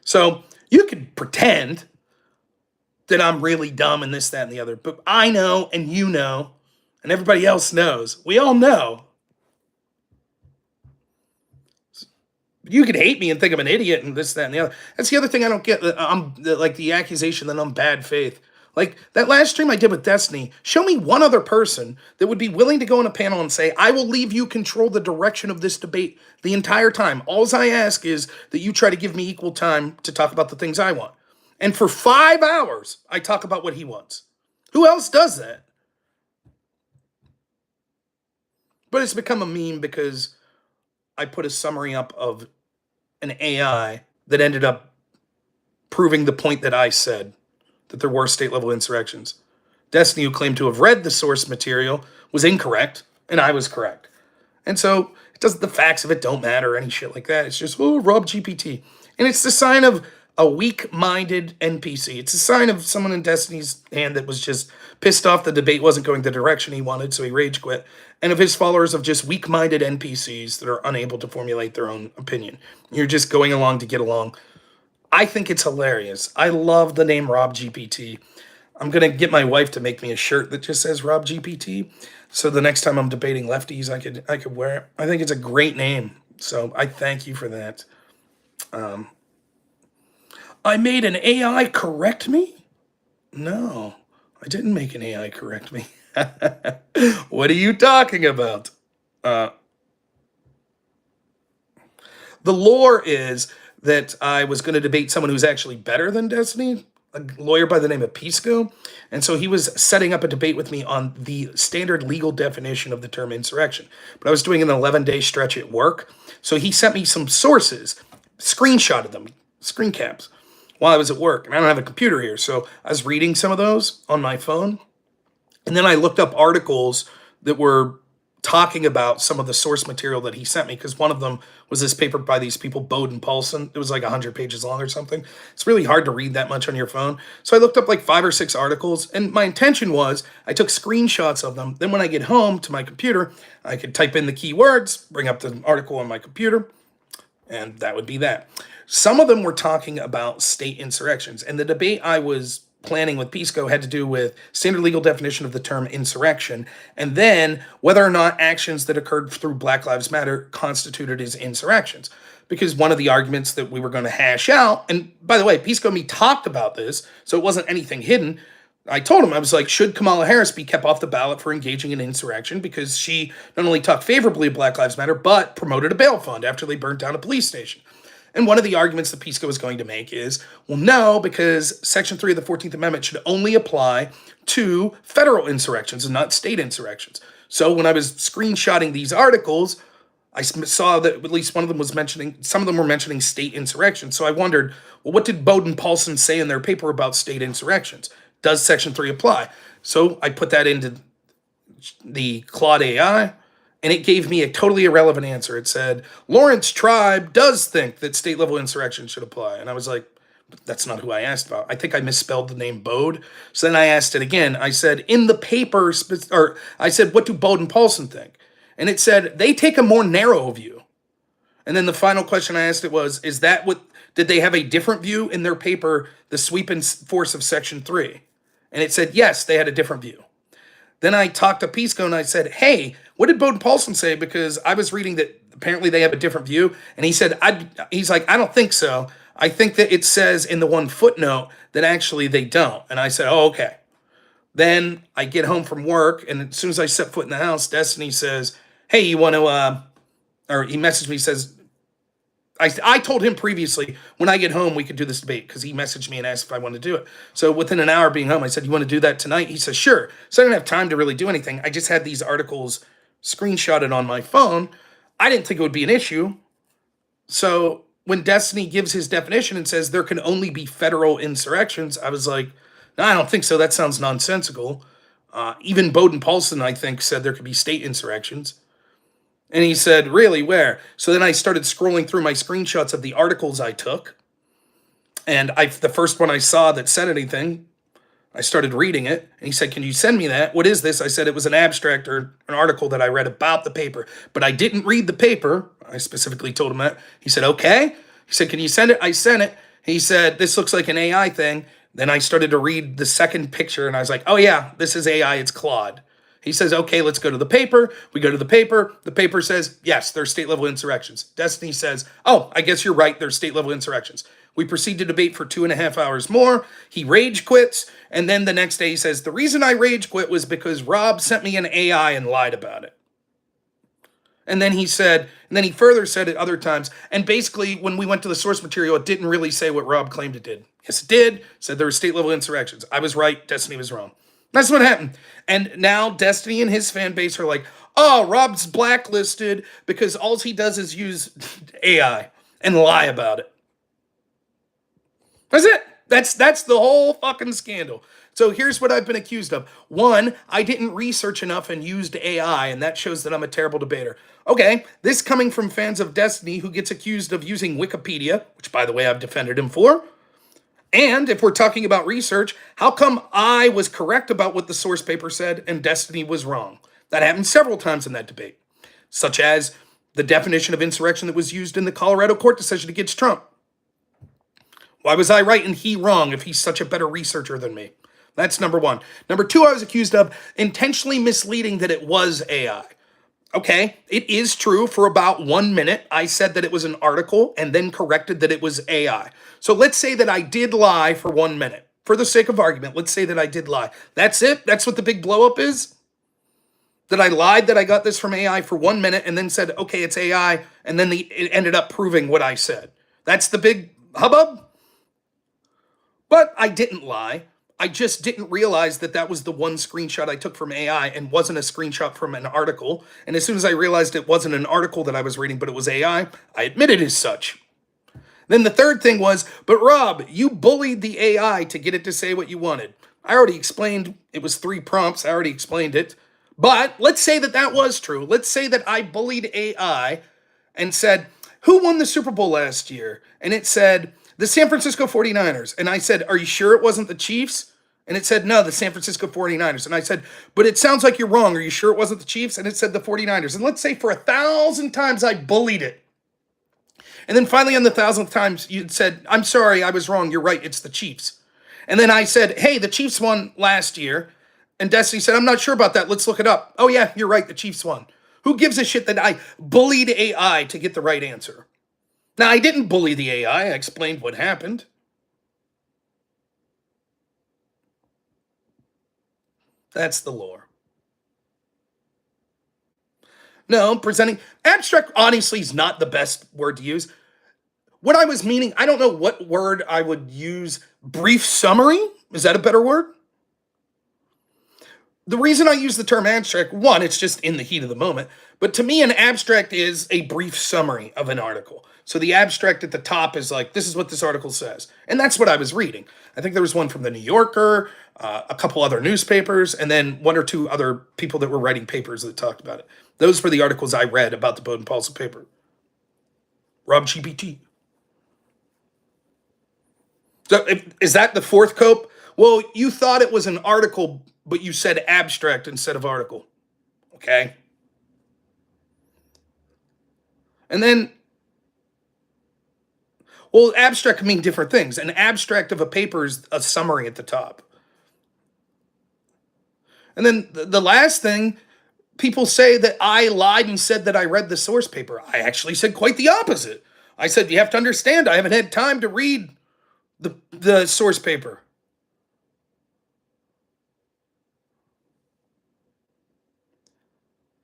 So you could pretend that I'm really dumb and this, that, and the other. But I know, and you know, and everybody else knows. We all know. You could hate me and think I'm an idiot and this, that, and the other. That's the other thing I don't get. I'm like the accusation that I'm bad faith. Like that last stream I did with Destiny, show me one other person that would be willing to go on a panel and say, I will leave you control the direction of this debate the entire time. All I ask is that you try to give me equal time to talk about the things I want. And for 5 hours, I talk about what he wants. Who else does that? But it's become a meme because I put a summary up of an AI that ended up proving the point that I said, that there were state-level insurrections. Destiny, who claimed to have read the source material, was incorrect, and I was correct. And so the facts of it don't matter or any shit like that. It's just, oh, Rob GPT. And it's the sign of a weak-minded NPC. It's a sign of someone in Destiny's hand that was just pissed off the debate wasn't going the direction he wanted, so he rage quit. And of his followers of just weak-minded NPCs that are unable to formulate their own opinion. You're just going along to get along. I think it's hilarious. I love the name Rob GPT. I'm going to get my wife to make me a shirt that just says Rob GPT. So the next time I'm debating lefties, I could wear it. I think it's a great name. So I thank you for that. I made an AI correct me? No, I didn't make an AI correct me. What are you talking about? Uh, the lore is that I was going to debate someone who's actually better than Destiny, a lawyer by the name of Pisco. And so he was setting up a debate with me on the standard legal definition of the term insurrection. But I was doing an 11-day stretch at work. So he sent me some sources, screenshotted them, screen caps, while I was at work. And I don't have a computer here. So I was reading some of those on my phone. And then I looked up articles that were talking about some of the source material that he sent me, because one of them was this paper by these people, Bode and Paulson. It was like 100 pages long or something. It's really hard to read that much on your phone. So I looked up like 5 or 6 articles, and my intention was I took screenshots of them. Then when I get home to my computer, I could type in the keywords, bring up the article on my computer, and that would be that. Some of them were talking about state insurrections, and the debate I was planning with Pisco had to do with standard legal definition of the term insurrection, and then whether or not actions that occurred through Black Lives Matter constituted as insurrections. Because one of the arguments that we were going to hash out, and by the way, Pisco and me talked about this, so it wasn't anything hidden. I told him, I was like, should Kamala Harris be kept off the ballot for engaging in insurrection? Because she not only talked favorably of Black Lives Matter, but promoted a bail fund after they burnt down a police station. And one of the arguments that Pisco is going to make is, well, no, because Section 3 of the 14th Amendment should only apply to federal insurrections and not state insurrections. So when I was screenshotting these articles, I saw that at least one of them was mentioning, some of them were mentioning state insurrections. So I wondered, well, what did Bode and Paulson say in their paper about state insurrections? Does Section 3 apply? So I put that into the Claude AI, and it gave me a totally irrelevant answer. It said, Lawrence Tribe does think that state-level insurrection should apply. And I was like, that's not who I asked about. I think I misspelled the name Bode. So then I asked it again. I said, in the paper, or I said, what do Bode and Paulson think? And it said, they take a more narrow view. And then the final question I asked it was, is that what, did they have a different view in their paper, The Sweep and Force of Section 3? And it said, yes, they had a different view. Then I talked to Pisco and I said, hey, what did Bode Paulson say? Because I was reading that apparently they have a different view. And he said, he's like, I don't think so. I think that it says in the one footnote that actually they don't. And I said, oh, okay. Then I get home from work, and as soon as I set foot in the house, Destiny says, hey, you want to, or he messaged me, he says, I told him previously, when I get home, we could do this debate, because he messaged me and asked if I wanted to do it. So within an hour of being home, I said, you want to do that tonight? He says, sure. So I didn't have time to really do anything. I just had these articles screenshotted on my phone. I didn't think it would be an issue. So when Destiny gives his definition and says there can only be federal insurrections, I was like, no, I don't think so. That sounds nonsensical. Even Bode and Paulson, I think, said there could be state insurrections. And he said, really, where? So then I started scrolling through my screenshots of the articles I took. And the first one I saw that said anything, I started reading it. And he said, can you send me that? What is this? I said it was an abstract or an article that I read about the paper. But I didn't read the paper. I specifically told him that. He said, okay. He said, can you send it? I sent it. He said, this looks like an AI thing. Then I started to read the second picture. And I was like, oh, yeah, this is AI. It's Claude. He says, okay, let's go to the paper. We go to the paper. The paper says, yes, there's state-level insurrections. Destiny says, oh, I guess you're right, there's state-level insurrections. We proceed to debate for 2.5 hours more. He rage quits. And then the next day he says, the reason I rage quit was because Rob sent me an AI and lied about it. And then he said, and then he further said at other times, and basically when we went to the source material, it didn't really say what Rob claimed it did. Yes, it did. It said there were state-level insurrections. I was right. Destiny was wrong. That's what happened. And now Destiny and his fan base are like, oh, Rob's blacklisted because all he does is use AI and lie about it. That's it. That's the whole fucking scandal. So here's what I've been accused of. 1, I didn't research enough and used AI, and that shows that I'm a terrible debater. Okay, this coming from fans of Destiny who gets accused of using Wikipedia, which, by the way, I've defended him for. And if we're talking about research, how come I was correct about what the source paper said and Destiny was wrong? That happened several times in that debate, such as the definition of insurrection that was used in the Colorado court decision against Trump. Why was I right and he wrong if he's such a better researcher than me? That's number 1. Number 2, I was accused of intentionally misleading that it was AI. Okay, it is true. For about 1 minute, I said that it was an article and then corrected that it was AI. So let's say that I did lie for 1 minute. For the sake of argument, let's say that I did lie. That's it? That's what the big blow up is? That I lied that I got this from AI for 1 minute and then said, okay, it's AI, and then it ended up proving what I said. That's the big hubbub. But I didn't lie. I just didn't realize that that was the one screenshot I took from AI and wasn't a screenshot from an article. And as soon as I realized it wasn't an article that I was reading, but it was AI, I admitted as such. Then the third thing was, but Rob, you bullied the AI to get it to say what you wanted. I already explained it was 3 prompts. I already explained it. But let's say that that was true. Let's say that I bullied AI and said, who won the Super Bowl last year? And it said, the San Francisco 49ers. And I said, are you sure it wasn't the Chiefs? And it said, no, the San Francisco 49ers. And I said, but it sounds like you're wrong. Are you sure it wasn't the Chiefs? And it said the 49ers. And let's say for 1,000 times I bullied it. And then finally on the 1,000th time, you said, I'm sorry, I was wrong. You're right, it's the Chiefs. And then I said, hey, the Chiefs won last year. And Destiny said, I'm not sure about that. Let's look it up. Oh, yeah, you're right, the Chiefs won. Who gives a shit that I bullied AI to get the right answer? Now, I didn't bully the AI. I explained what happened. That's the lore. No, presenting abstract honestly is not the best word to use. What I was meaning, I don't know what word I would use. Brief summary? Is that a better word? The reason I use the term abstract, one, it's just in the heat of the moment. But to me, an abstract is a brief summary of an article. So the abstract at the top is like, this is what this article says. And that's what I was reading. I think there was one from the New Yorker, a couple other newspapers, and then 1 or 2 other people that were writing papers that talked about it. Those were the articles I read about the Bowden Paulson paper. Rob GPT. So is that the 4th cope? Well, you thought it was an article, but you said abstract instead of article. Okay. And then, well, abstract can mean different things. An abstract of a paper is a summary at the top. And then the last thing, people say that I lied and said that I read the source paper. I actually said quite the opposite. I said, you have to understand, I haven't had time to read the source paper.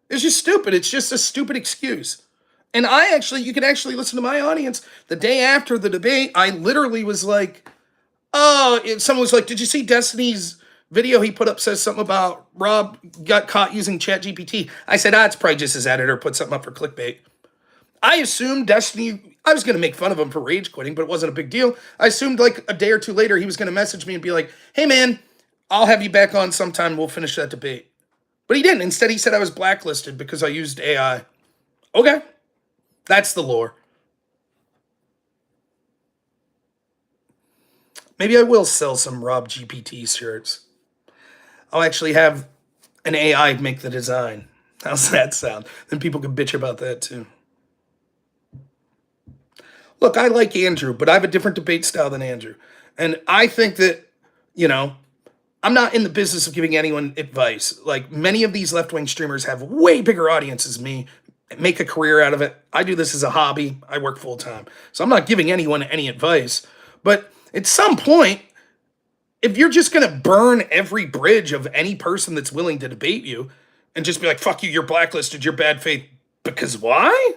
It's just stupid. It's just a stupid excuse. And you can actually listen to my audience. The day after the debate, I literally was like, oh, someone was like, did you see Destiny's video he put up says something about Rob got caught using ChatGPT? I said, it's probably just his editor put something up for clickbait. I assumed Destiny, I was going to make fun of him for rage quitting, but it wasn't a big deal. I assumed like a day or 2 later, he was going to message me and be like, hey man, I'll have you back on sometime. We'll finish that debate. But he didn't. Instead, he said I was blacklisted because I used AI. Okay. That's the lore. Maybe I will sell some Rob GPT shirts. I'll actually have an AI make the design. How's that sound? Then people can bitch about that too. Look, I like Andrew, but I have a different debate style than Andrew. And I think that, you know, I'm not in the business of giving anyone advice. Like many of these left-wing streamers have way bigger audiences than me, make a career out of it. I do this as a hobby. I work full time. So I'm not giving anyone any advice. But at some point, if you're just going to burn every bridge of any person that's willing to debate you and just be like, fuck you, you're blacklisted, you're bad faith, because why?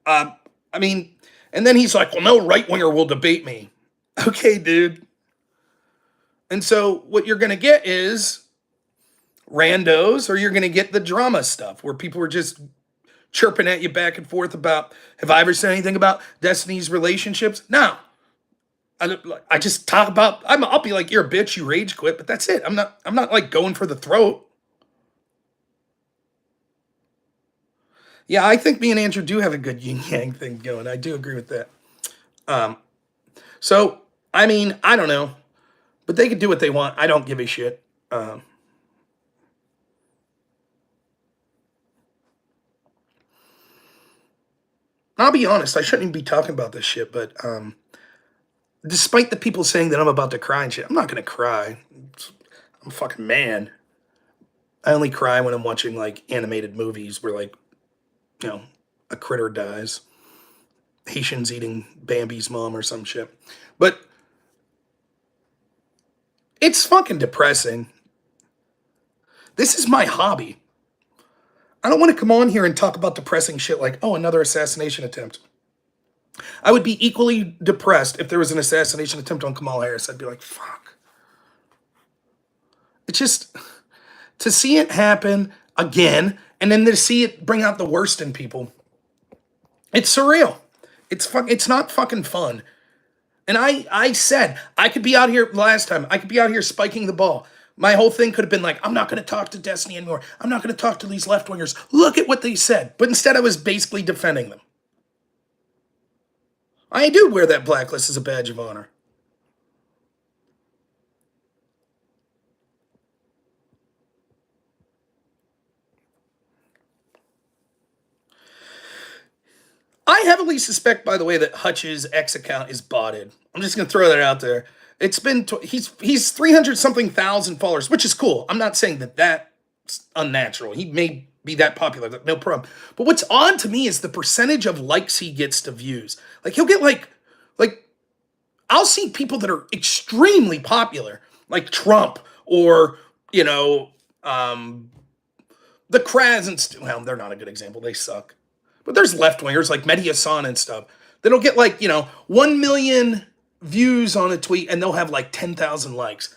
I mean, and then he's like, well, no right winger will debate me. Okay, dude. And so what you're going to get is randos, or you're going to get the drama stuff where people are just chirping at you back and forth about, have I ever said anything about Destiny's relationships? No. I just talk about, I'll be like, you're a bitch, you rage quit, but that's it. I'm not like going for the throat. Yeah, I think me and Andrew do have a good yin yang thing going. I do agree with that. So, I mean, I don't know, but they can do what they want. I don't give a shit. I'll be honest, I shouldn't even be talking about this shit, but despite the people saying that I'm about to cry and shit, I'm not gonna cry. I'm a fucking man. I only cry when I'm watching like animated movies where like, you know, a critter dies. Haitians eating Bambi's mom or some shit. But It's fucking depressing. This is my hobby. I don't want to come on here and talk about depressing shit like, oh, another assassination attempt. I would be equally depressed if there was an assassination attempt on Kamala Harris. I'd be like, fuck. It's just to see it happen again and then to see it bring out the worst in people. It's surreal. It's not fucking fun. And I said I could be out here last time. I could be out here spiking the ball. My whole thing could have been like, I'm not going to talk to Destiny anymore. I'm not going to talk to these left wingers. Look at what they said. But instead, I was basically defending them. I do wear that blacklist as a badge of honor. I heavily suspect, by the way, that Hutch's X account is botted. I'm just going to throw that out there. It's been he's 300 something thousand followers, which is cool. I'm not saying that that's unnatural. He may be that popular, no problem. But what's odd to me is the percentage of likes he gets to views. Like he'll get like I'll see people that are extremely popular, like Trump or the Kraz and well, they're not a good example. They suck. But there's left wingers like Mehdi Hassan and stuff that'll get like 1 million views on a tweet and they'll have like 10,000 likes.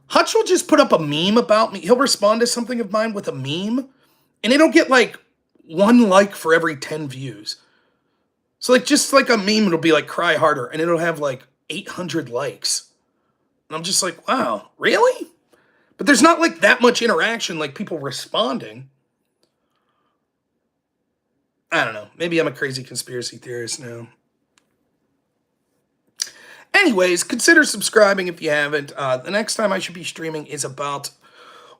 Hutch will just put up a meme about me. He'll respond to something of mine with a meme and it'll get like 1 like for every 10 views. So like just like a meme, it'll be like cry harder and it'll have like 800 likes. And I'm just like, wow, really? But there's not like that much interaction, like people responding. I don't know. Maybe I'm a crazy conspiracy theorist now. Anyways, consider subscribing if you haven't. The next time I should be streaming is about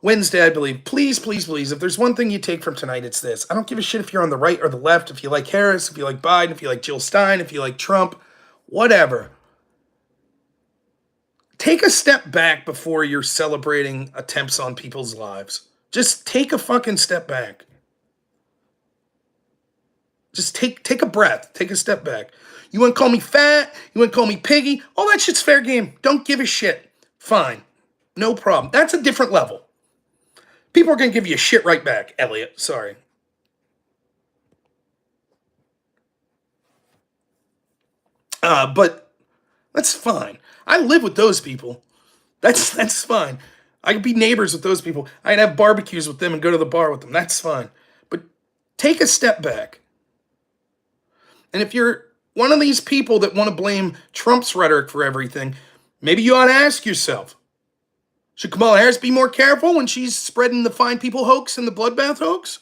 Wednesday, I believe. Please, please, please, if there's one thing you take from tonight, it's this. I don't give a shit if you're on the right or the left, if you like Harris, if you like Biden, if you like Jill Stein, if you like Trump, whatever. Take a step back before you're celebrating attempts on people's lives. Just take a fucking step back. Just take a breath. Take a step back. You want to call me fat? You want to call me piggy? All that shit's fair game. Don't give a shit. Fine. No problem. That's a different level. People are going to give you a shit right back, Elliot. Sorry. But that's fine. I live with those people. That's fine. I could be neighbors with those people. I'd have barbecues with them and go to the bar with them. That's fine. But take a step back. And if you're one of these people that want to blame Trump's rhetoric for everything, maybe you ought to ask yourself, should Kamala Harris be more careful when she's spreading the fine people hoax and the bloodbath hoax?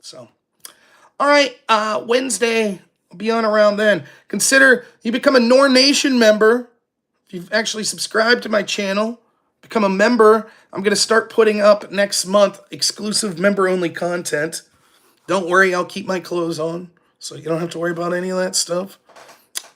So, all right, Wednesday, I'll be on around then. Consider you become a Nation member. If you've actually subscribed to my channel, become a member. I'm going to start putting up next month exclusive member-only content. Don't worry, I'll keep my clothes on, so you don't have to worry about any of that stuff.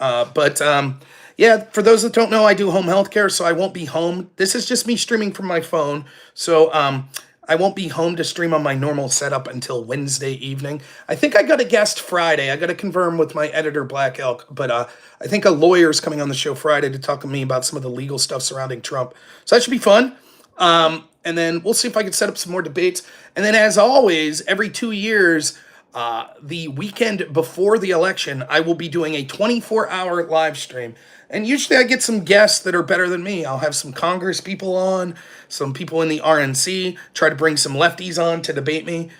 Yeah, for those that don't know, I do home health care, so I won't be home. This is just me streaming from my phone, so I won't be home to stream on my normal setup until Wednesday evening. I think I got a guest Friday. I got to confirm with my editor, Black Elk, but I think a lawyer's coming on the show Friday to talk to me about some of the legal stuff surrounding Trump. So that should be fun. And then we'll see if I can set up some more debates. And then, as always, every 2 years, the weekend before the election, I will be doing a 24-hour live stream. And usually I get some guests that are better than me. I'll have some Congress people on, some people in the RNC, try to bring some lefties on to debate me.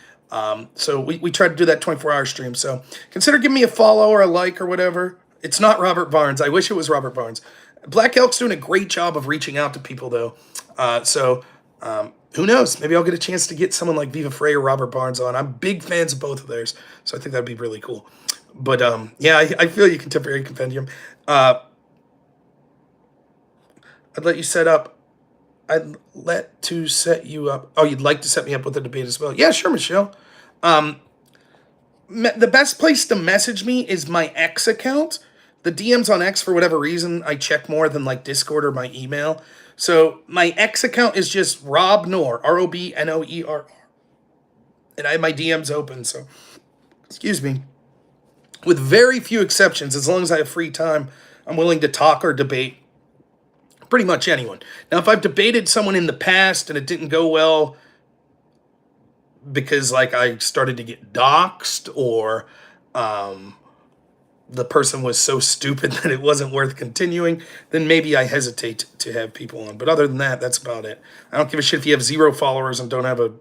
So we try to do that 24-hour stream. So consider giving me a follow or a like or whatever. It's not Robert Barnes. I wish it was Robert Barnes. Black Elk's doing a great job of reaching out to people, though. Who knows? Maybe I'll get a chance to get someone like Viva Frey or Robert Barnes on. I'm big fans of both of theirs, so I think that'd be really cool. But yeah, I feel you, Contemporary Compendium. I'd let you set up. I'd let to set you up. Oh, you'd like to set me up with a debate as well? Yeah, sure, Michelle. The best place to message me is my X account. The DMs on X, for whatever reason, I check more than like Discord or my email. So my X account is just Rob Noer, ROBNOER. And I have my DMs open, so, excuse me. With very few exceptions, as long as I have free time, I'm willing to talk or debate pretty much anyone. Now, if I've debated someone in the past and it didn't go well because like I started to get doxxed or the person was so stupid that it wasn't worth continuing, then maybe I hesitate to have people on. But other than that, that's about it. I don't give a shit if you have 0 followers and don't have a,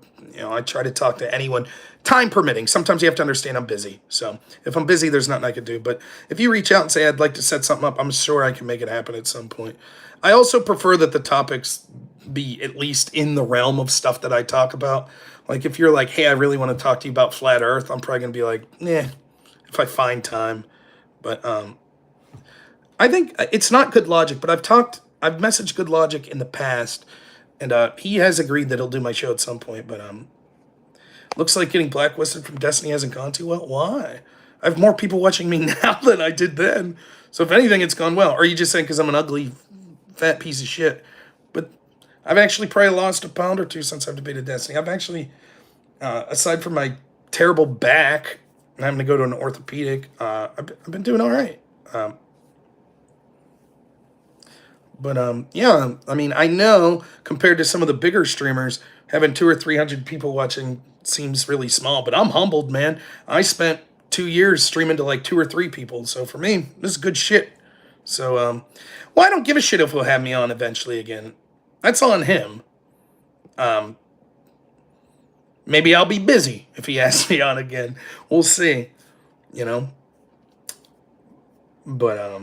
I try to talk to anyone, time permitting. Sometimes you have to understand I'm busy. So if I'm busy, there's nothing I can do. But if you reach out and say, I'd like to set something up, I'm sure I can make it happen at some point. I also prefer that the topics be at least in the realm of stuff that I talk about. Like if you're like, hey, I really want to talk to you about flat earth, I'm probably going to be like, if I find time. But I think it's not Good Logic, but I've messaged Good Logic in the past, and he has agreed that he'll do my show at some point. But looks like getting blacklisted from Destiny hasn't gone too well. Why? I have more people watching me now than I did then. So if anything, it's gone well. Or are you just saying because I'm an ugly, fat piece of shit? But I've actually probably lost a pound or 2 since I've debated Destiny. I've actually, aside from my terrible back and having to go to an orthopedic, I've been doing all right. Yeah, I mean, I know compared to some of the bigger streamers, having 200 or 300 people watching seems really small, but I'm humbled, man. I spent 2 years streaming to like 2 or 3 people, so for me, this is good shit. So, well, I don't give a shit if he'll have me on eventually again. That's on him. Maybe I'll be busy if he asks me on again. We'll see, But,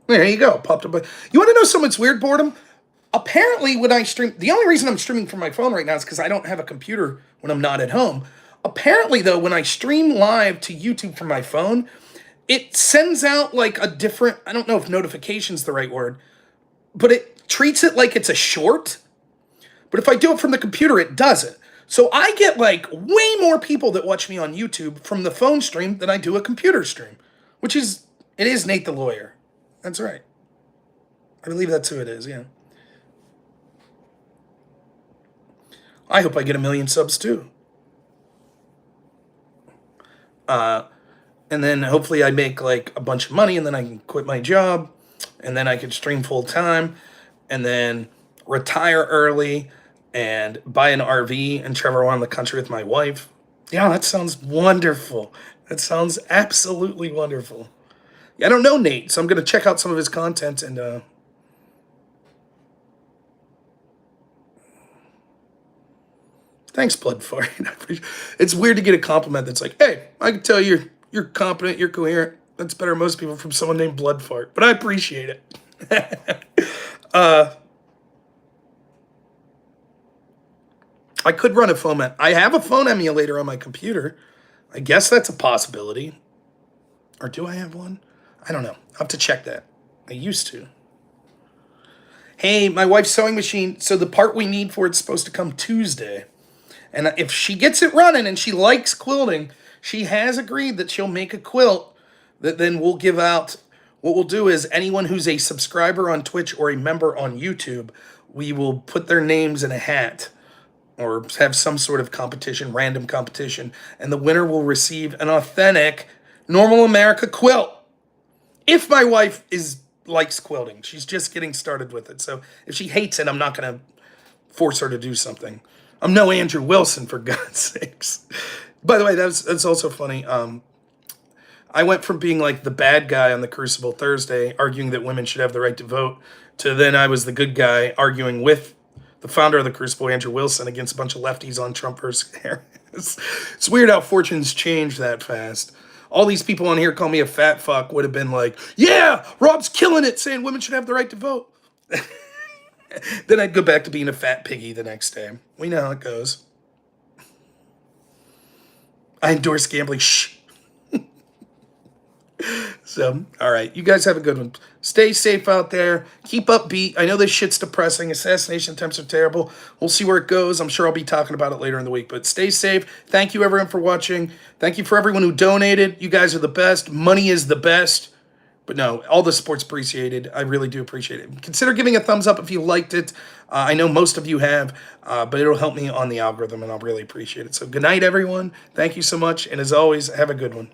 there you go. Popped up. You want to know someone's weird boredom? Apparently, when I stream, the only reason I'm streaming from my phone right now is because I don't have a computer when I'm not at home. Apparently, though, when I stream live to YouTube from my phone, it sends out like a different, I don't know if notification's the right word, but it treats it like it's a short. But if I do it from the computer, it doesn't. So I get like way more people that watch me on YouTube from the phone stream than I do a computer stream, which is, it is Nate the Lawyer. That's right. I believe that's who it is, yeah. I hope I get 1 million subs too. And then hopefully I make like a bunch of money and then I can quit my job and then I can stream full time and then retire early and buy an RV and travel around the country with my wife. Yeah, that sounds wonderful. That sounds absolutely wonderful. I don't know Nate, so I'm going to check out some of his content and thanks, Blood Fart. It's weird to get a compliment that's like, hey, I can tell you're competent, you're coherent. That's better than most people from someone named Blood Fart, but I appreciate it. I could run a phone. I have a phone emulator on my computer. I guess that's a possibility. Or do I have one? I don't know. I'll have to check that. I used to. Hey, my wife's sewing machine. So the part we need for it's supposed to come Tuesday. And if she gets it running and she likes quilting, she has agreed that she'll make a quilt that then we'll give out. What we'll do is anyone who's a subscriber on Twitch or a member on YouTube, we will put their names in a hat or have some sort of competition, random competition, and the winner will receive an authentic Normal America quilt. If my wife likes quilting, she's just getting started with it. So if she hates it, I'm not going to force her to do something. I'm no Andrew Wilson, for God's sakes. By the way, that's also funny. I went from being like the bad guy on the Crucible Thursday, arguing that women should have the right to vote, to then I was the good guy arguing with the founder of the Crucible, Andrew Wilson, against a bunch of lefties on Trump versus Harris. It's weird how fortunes change that fast. All these people on here call me a fat fuck would have been like, yeah, Rob's killing it, saying women should have the right to vote. Then I'd go back to being a fat piggy the next day. We know how it goes. I endorse gambling. Shh. So, all right. You guys have a good one. Stay safe out there. Keep upbeat. I know this shit's depressing. Assassination attempts are terrible. We'll see where it goes. I'm sure I'll be talking about it later in the week. But stay safe. Thank you, everyone, for watching. Thank you for everyone who donated. You guys are the best. Money is the best. But no, all the support's appreciated. I really do appreciate it. Consider giving a thumbs up if you liked it. I know most of you have, but it'll help me on the algorithm, and I'll really appreciate it. So good night, everyone. Thank you so much. And as always, have a good one.